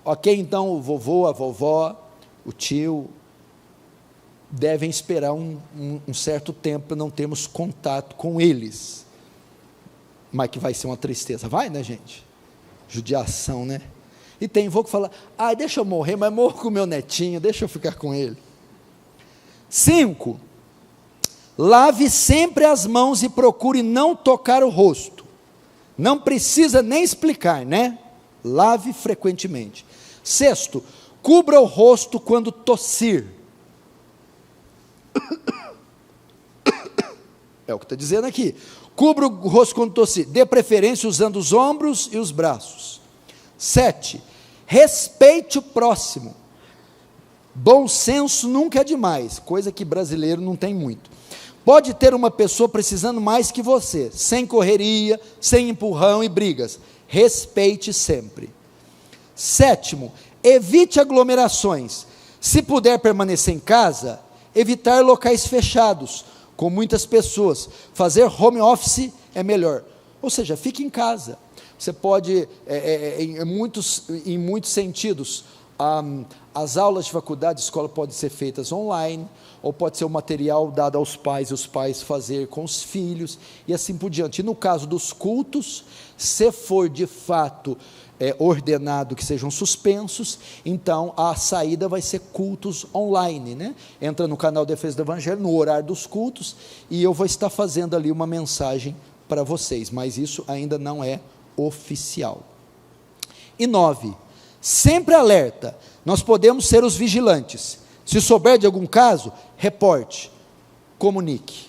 Ok, então o vovô, a vovó, o tio, devem esperar um certo tempo para não termos contato com eles. Mas que vai ser uma tristeza. Vai, né, gente? Judiação, né? E tem vô que fala: deixa eu morrer, mas morro com o meu netinho, deixa eu ficar com ele. 5. Lave sempre as mãos e procure não tocar o rosto. Não precisa nem explicar, né? Lave frequentemente. 6. Cubra o rosto quando tossir. É o que está dizendo aqui. Cubra o rosto quando tossir. Dê preferência usando os ombros e os braços. 7. Respeite o próximo. Bom senso nunca é demais, coisa que brasileiro não tem muito. Pode ter uma pessoa precisando mais que você, sem correria, sem empurrão e brigas. Respeite sempre. 7. Evite aglomerações. Se puder permanecer em casa, evitar locais fechados, com muitas pessoas. Fazer home office é melhor. Ou seja, fique em casa. Você pode, em muitos sentidos, As aulas de faculdade, de escola podem ser feitas online, ou pode ser um material dado aos pais, e os pais fazer com os filhos, e assim por diante. E no caso dos cultos, se for de fato ordenado que sejam suspensos, então a saída vai ser cultos online, né? Entra no canal Defesa do Evangelho, no horário dos cultos, e eu vou estar fazendo ali uma mensagem para vocês, mas isso ainda não é oficial. E 9, sempre alerta, nós podemos ser os vigilantes, se souber de algum caso, reporte, comunique,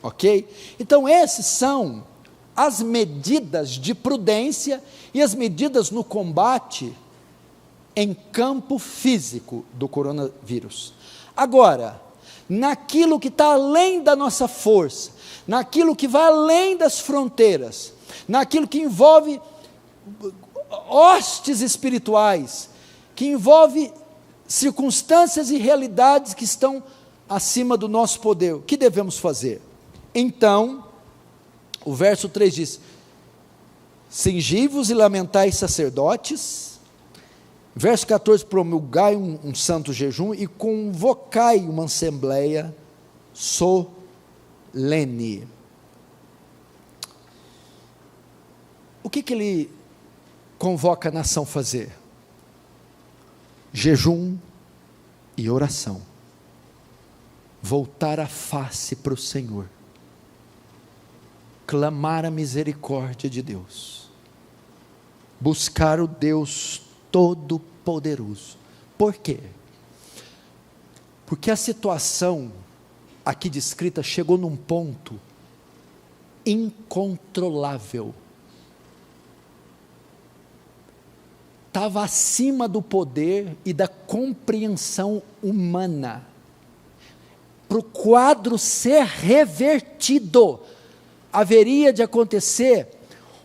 ok? Então esses são as medidas de prudência e as medidas no combate em campo físico do coronavírus. Agora, naquilo que está além da nossa força, naquilo que vai além das fronteiras, naquilo que envolve hostes espirituais, que envolve circunstâncias e realidades que estão acima do nosso poder, o que devemos fazer? Então, o verso 3 diz: cingivos e lamentais sacerdotes. Verso 14: promulgai um santo jejum e convocai uma assembleia solene. O que ele convoca a nação a fazer? Jejum e oração. Voltar a face para o Senhor. Clamar a misericórdia de Deus, buscar o Deus Todo-Poderoso. Por quê? Porque a situação aqui descrita chegou num ponto incontrolável, estava acima do poder e da compreensão humana. Para o quadro ser revertido, haveria de acontecer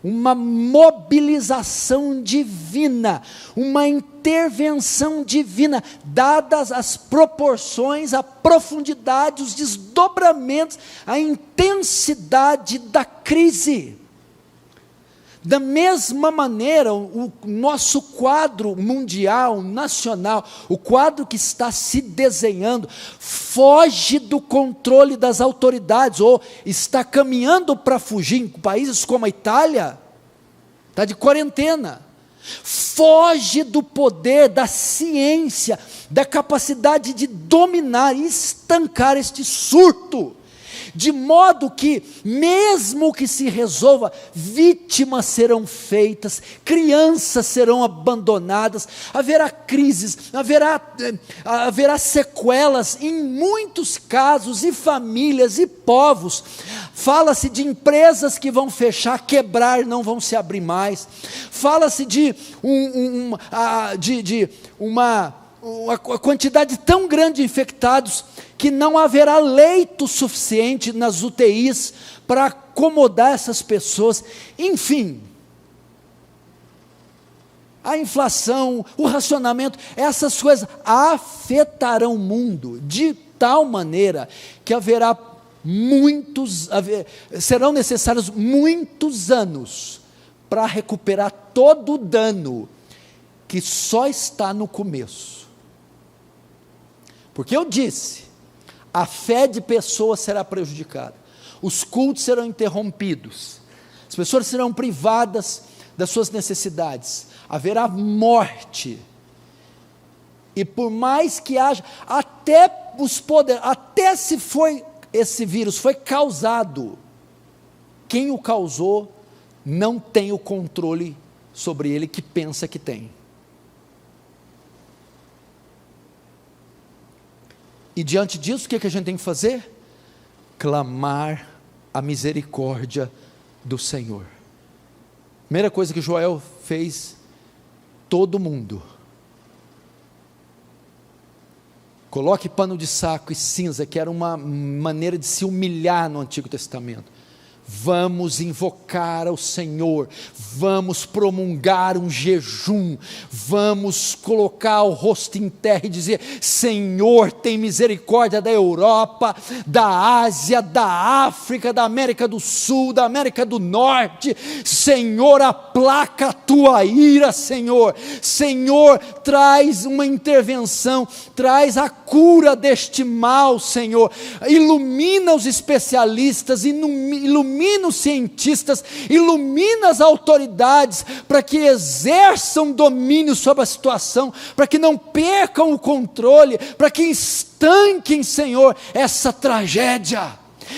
uma mobilização divina, uma intervenção divina, dadas as proporções, a profundidade, os desdobramentos, a intensidade da crise. Da mesma maneira, o nosso quadro mundial, nacional, o quadro que está se desenhando, foge do controle das autoridades, ou está caminhando para fugir. Em países como a Itália, está de quarentena, foge do poder, da ciência, da capacidade de dominar e estancar este surto, de modo que, mesmo que se resolva, vítimas serão feitas, crianças serão abandonadas, haverá crises, haverá sequelas em muitos casos, e famílias e povos. Fala-se de empresas que vão fechar, quebrar, não vão se abrir mais. Fala-se de uma quantidade tão grande de infectados que não haverá leito suficiente nas UTIs para acomodar essas pessoas. Enfim, a inflação, o racionamento, essas coisas afetarão o mundo de tal maneira que serão necessários muitos anos para recuperar todo o dano que só está no começo. Porque eu disse, a fé de pessoas será prejudicada, os cultos serão interrompidos, as pessoas serão privadas das suas necessidades, haverá morte, e por mais que haja, até se esse vírus foi causado, quem o causou não tem o controle sobre ele que pensa que tem. E diante disso, o que a gente tem que fazer? Clamar a misericórdia do Senhor. Primeira coisa que Joel fez, todo mundo, coloque pano de saco e cinza, que era uma maneira de se humilhar no Antigo Testamento. vamos invocar ao Senhor, vamos promulgar um jejum, vamos colocar o rosto em terra e dizer: Senhor, tem misericórdia da Europa, da Ásia, da África, da América do Sul, da América do Norte. Senhor, aplaca a tua ira, Senhor. Senhor, traz uma intervenção, traz a cura deste mal, Senhor. Ilumina os especialistas, ilumina os cientistas, ilumina as autoridades, para que exerçam domínio sobre a situação, para que não percam o controle, para que estanquem, Senhor, essa tragédia.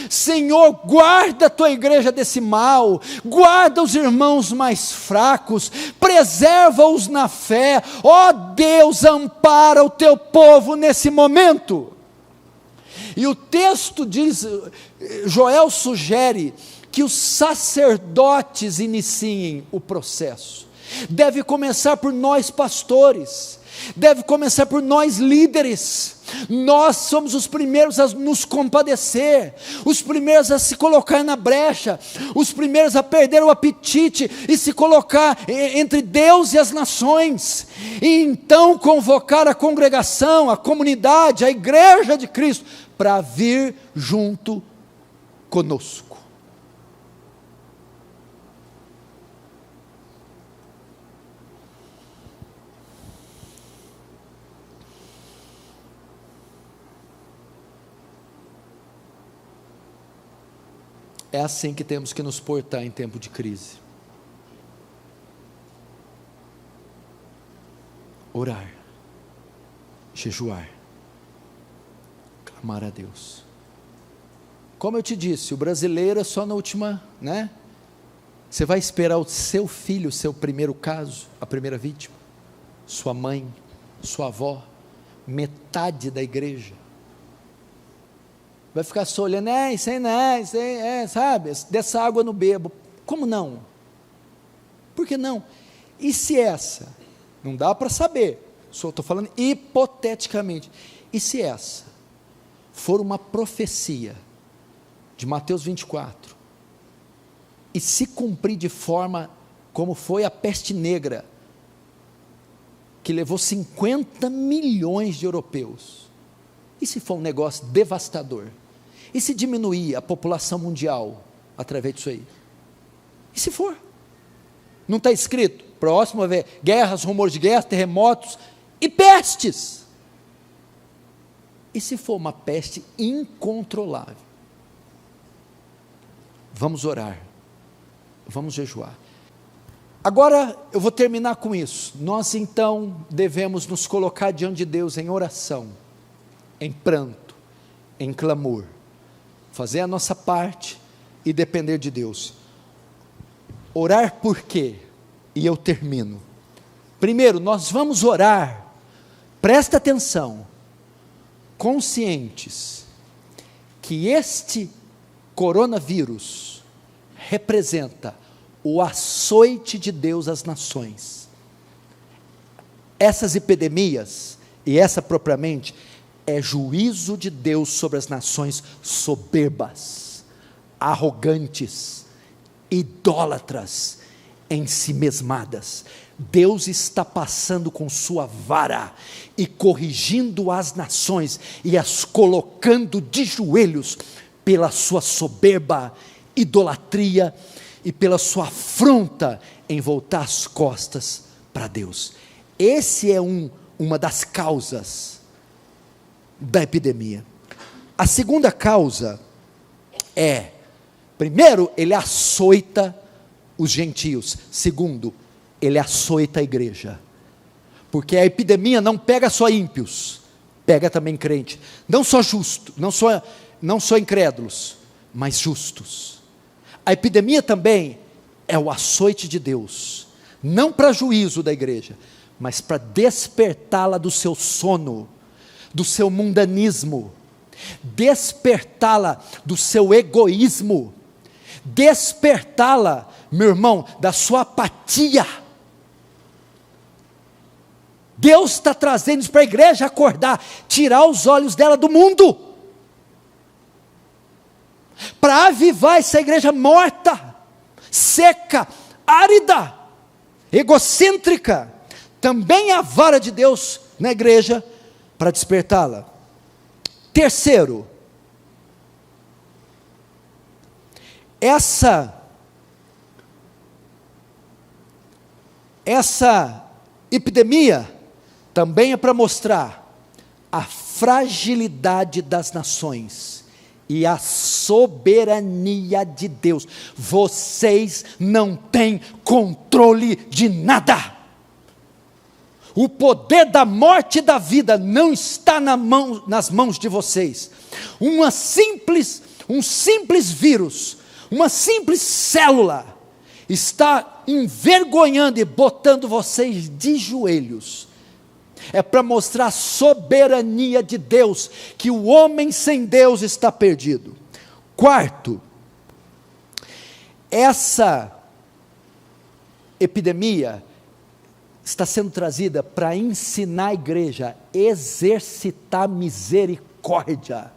Senhor, guarda a tua igreja desse mal, guarda os irmãos mais fracos, preserva-os na fé. Ó Deus, ampara o teu povo nesse momento. E o texto diz, Joel sugere que os sacerdotes iniciem o processo. Deve começar por nós pastores, deve começar por nós líderes. Nós somos os primeiros a nos compadecer, os primeiros a se colocar na brecha, os primeiros a perder o apetite e se colocar entre Deus e as nações, e então convocar a congregação, a comunidade, a igreja de Cristo, para vir junto conosco. É assim que temos que nos portar em tempo de crise. Orar, jejuar, clamar a Deus. Como eu te disse, o brasileiro é só na última, né? Você vai esperar o seu filho, seu primeiro caso, a primeira vítima, sua mãe, sua avó, metade da igreja. Vai ficar só olhando, isso aí, sabe, dessa água eu não bebo. Como não? Por que não? E se essa, não dá para saber, só estou falando hipoteticamente, e se essa for uma profecia de Mateus 24, e se cumprir de forma como foi a peste negra, que levou 50 milhões de europeus, e se for um negócio devastador? E se diminuir a população mundial através disso aí? E se for? Não está escrito? Próximo vai ver guerras, rumores de guerras, terremotos e pestes. E se for uma peste incontrolável? Vamos orar, vamos jejuar. Agora eu vou terminar com isso. Nós então devemos nos colocar diante de Deus em oração, em pranto, em clamor, fazer a nossa parte e depender de Deus. Orar por quê? E eu termino. Primeiro, nós vamos orar, presta atenção, conscientes que este coronavírus representa o açoite de Deus às nações. Essas epidemias, e essa propriamente, é juízo de Deus sobre as nações soberbas, arrogantes, idólatras, ensimesmadas. Deus está passando com sua vara e corrigindo as nações e as colocando de joelhos pela sua soberba, idolatria e pela sua afronta em voltar as costas para Deus. Esse é uma das causas da epidemia. A segunda causa é, primeiro, ele açoita os gentios. Segundo, ele açoita a igreja. Porque a epidemia não pega só ímpios, pega também crente. Não só justos, não só incrédulos, mas justos. A epidemia também é o açoite de Deus, não para juízo da igreja, mas para despertá-la do seu sono, do seu mundanismo, despertá-la do seu egoísmo, despertá-la, meu irmão, da sua apatia. Deus está trazendo isso para a igreja acordar, tirar os olhos dela do mundo. para avivar essa igreja morta, seca, árida, egocêntrica. Também a vara de Deus na igreja para despertá-la. Terceiro, essa epidemia também é para mostrar a fragilidade das nações e a soberania de Deus. Vocês não têm controle de nada. O poder da morte e da vida não está nas mãos de vocês. Um simples vírus, uma simples célula, está envergonhando e botando vocês de joelhos. É para mostrar a soberania de Deus, que o homem sem Deus está perdido. Quarto, essa epidemia está sendo trazida para ensinar a igreja a exercitar misericórdia.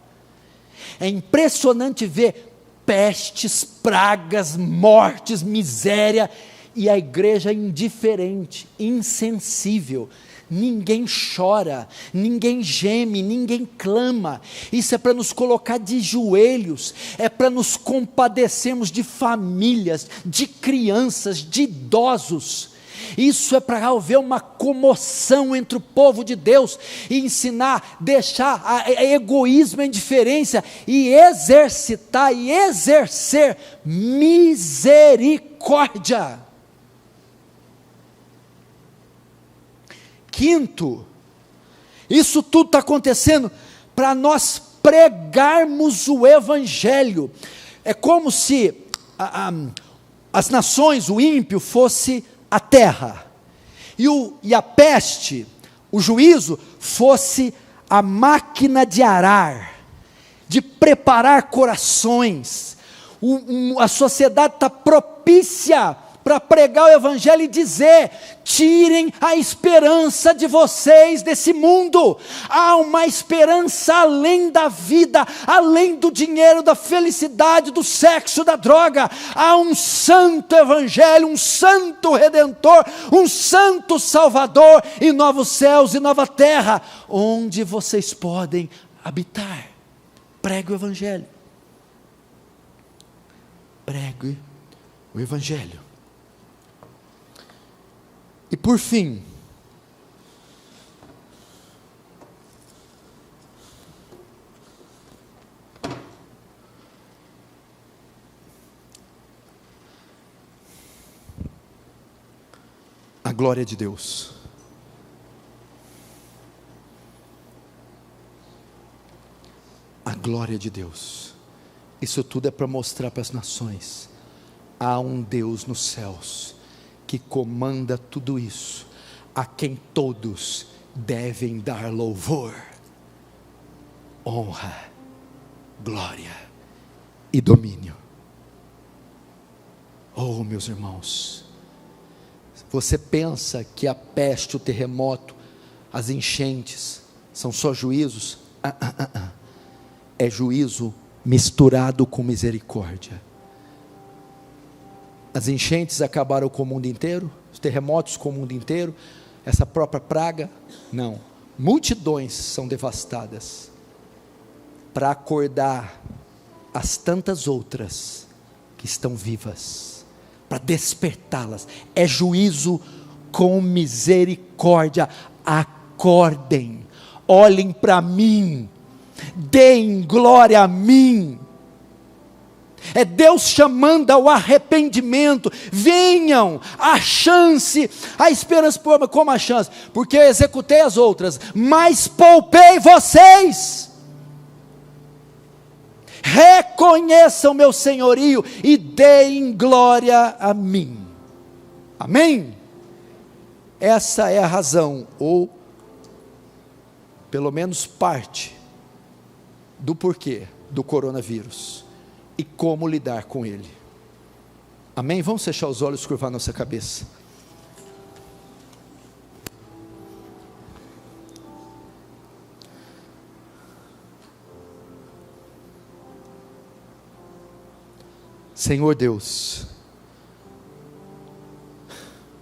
É impressionante ver pestes, pragas, mortes, miséria, e a igreja indiferente, insensível. Ninguém chora, ninguém geme, ninguém clama. Isso é para nos colocar de joelhos, é para nos compadecermos de famílias, de crianças, de idosos. Isso é para haver uma comoção entre o povo de Deus e ensinar, deixar a egoísmo, a indiferença e exercitar e exercer misericórdia. Quinto, isso tudo está acontecendo para nós pregarmos o Evangelho. É como se as nações, o ímpio fosse a terra, e a peste, o juízo, fosse a máquina de arar, de preparar corações. A sociedade está propícia para pregar o Evangelho e dizer: tirem a esperança de vocês desse mundo. Há uma esperança além da vida, além do dinheiro, da felicidade, do sexo, da droga. Há um santo Evangelho, um santo Redentor, um santo Salvador, e novos céus e nova terra, onde vocês podem habitar. Pregue o Evangelho. Pregue o Evangelho. E por fim, a glória de Deus. A glória de Deus. Isso tudo é para mostrar para as nações: há um Deus nos céus que comanda tudo isso, a quem todos devem dar louvor, honra, glória e domínio. Oh, meus irmãos, você pensa que a peste, o terremoto, as enchentes são só juízos? É juízo misturado com misericórdia. As enchentes acabaram com o mundo inteiro, os terremotos com o mundo inteiro, essa própria praga, não. Multidões são devastadas, para acordar as tantas outras que estão vivas, para despertá-las. É juízo com misericórdia. Acordem, olhem para mim, deem glória a mim. É Deus chamando ao arrependimento. Venham, a chance, a esperança. Como a chance? Porque eu executei as outras, mas poupei vocês. Reconheçam meu senhorio e deem glória a mim. Amém? Essa é a razão, ou pelo menos parte do porquê do coronavírus e como lidar com ele. Amém? Vamos fechar os olhos e curvar nossa cabeça. Senhor Deus,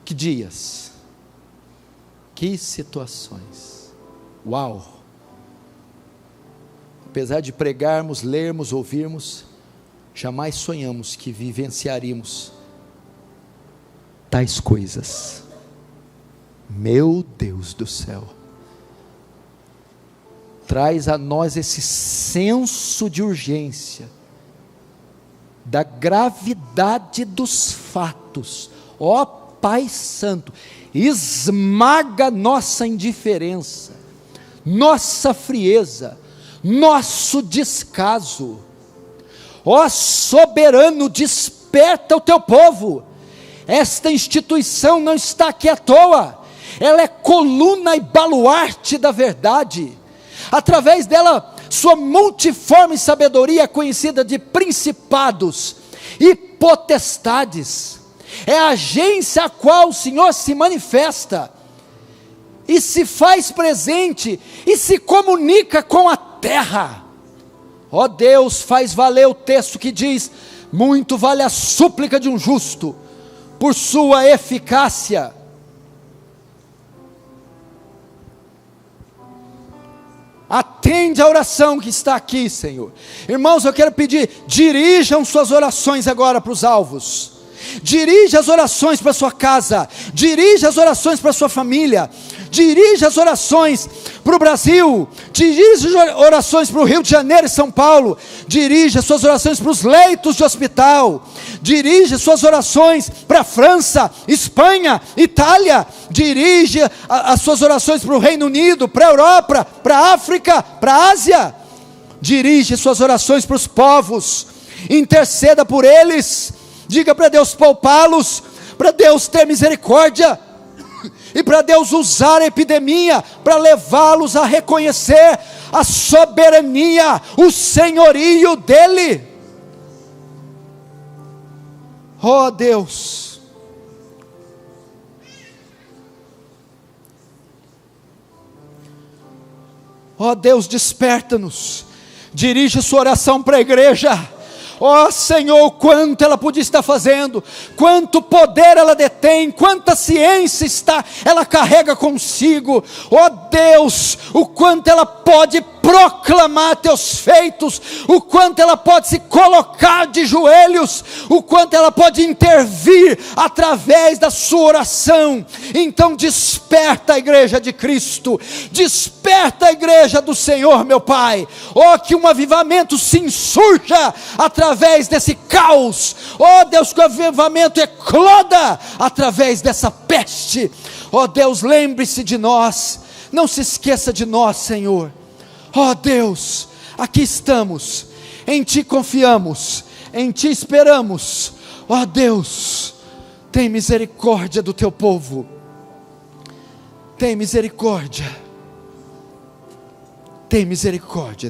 que dias, que situações, uau! Apesar de pregarmos, lermos, ouvirmos, jamais sonhamos que vivenciaríamos tais coisas. Meu Deus do céu, traz a nós esse senso de urgência, da gravidade dos fatos, ó Pai Santo, esmaga nossa indiferença, nossa frieza, nosso descaso. Ó soberano, desperta o teu povo. Esta instituição não está aqui à toa, ela é coluna e baluarte da verdade. Através dela, sua multiforme sabedoria é conhecida de principados e potestades. É a agência a qual o Senhor se manifesta e se faz presente e se comunica com a terra. Ó Deus, faz valer o texto que diz: muito vale a súplica de um justo, por sua eficácia. Atende a oração que está aqui, Senhor. Irmãos, eu quero pedir, dirijam suas orações agora para os alvos. Dirija as orações para a sua casa, dirija as orações para a sua família, dirija as orações para o Brasil, dirija as orações para o Rio de Janeiro e São Paulo, dirija suas orações para os leitos de hospital, dirija suas orações para a França, Espanha, Itália, dirija as suas orações para o Reino Unido, para a Europa, para a África, para a Ásia, dirija suas orações para os povos, interceda por eles. Diga para Deus poupá-los, para Deus ter misericórdia, e para Deus usar a epidemia, para levá-los a reconhecer a soberania, o senhorio dEle. Oh Deus, oh Deus, desperta-nos, dirige sua oração para a igreja. Ó Senhor, quanto ela podia estar fazendo, quanto poder ela detém, quanta ciência ela carrega consigo. Ó Deus, o quanto ela pode proclamar teus feitos, o quanto ela pode se colocar de joelhos, o quanto ela pode intervir através da sua oração. Então desperta a igreja de Cristo, desperta a igreja do Senhor, meu Pai. Ó, que um avivamento se insurja através desse caos. Ó Deus, que o avivamento ecloda através dessa peste. Ó Deus, lembre-se de nós, não se esqueça de nós, Senhor. Ó Deus, aqui estamos, em Ti confiamos, em Ti esperamos. Ó Deus, tem misericórdia do Teu povo, tem misericórdia,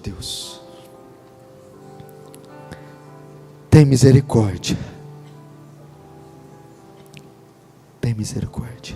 Deus, tem misericórdia, tem misericórdia.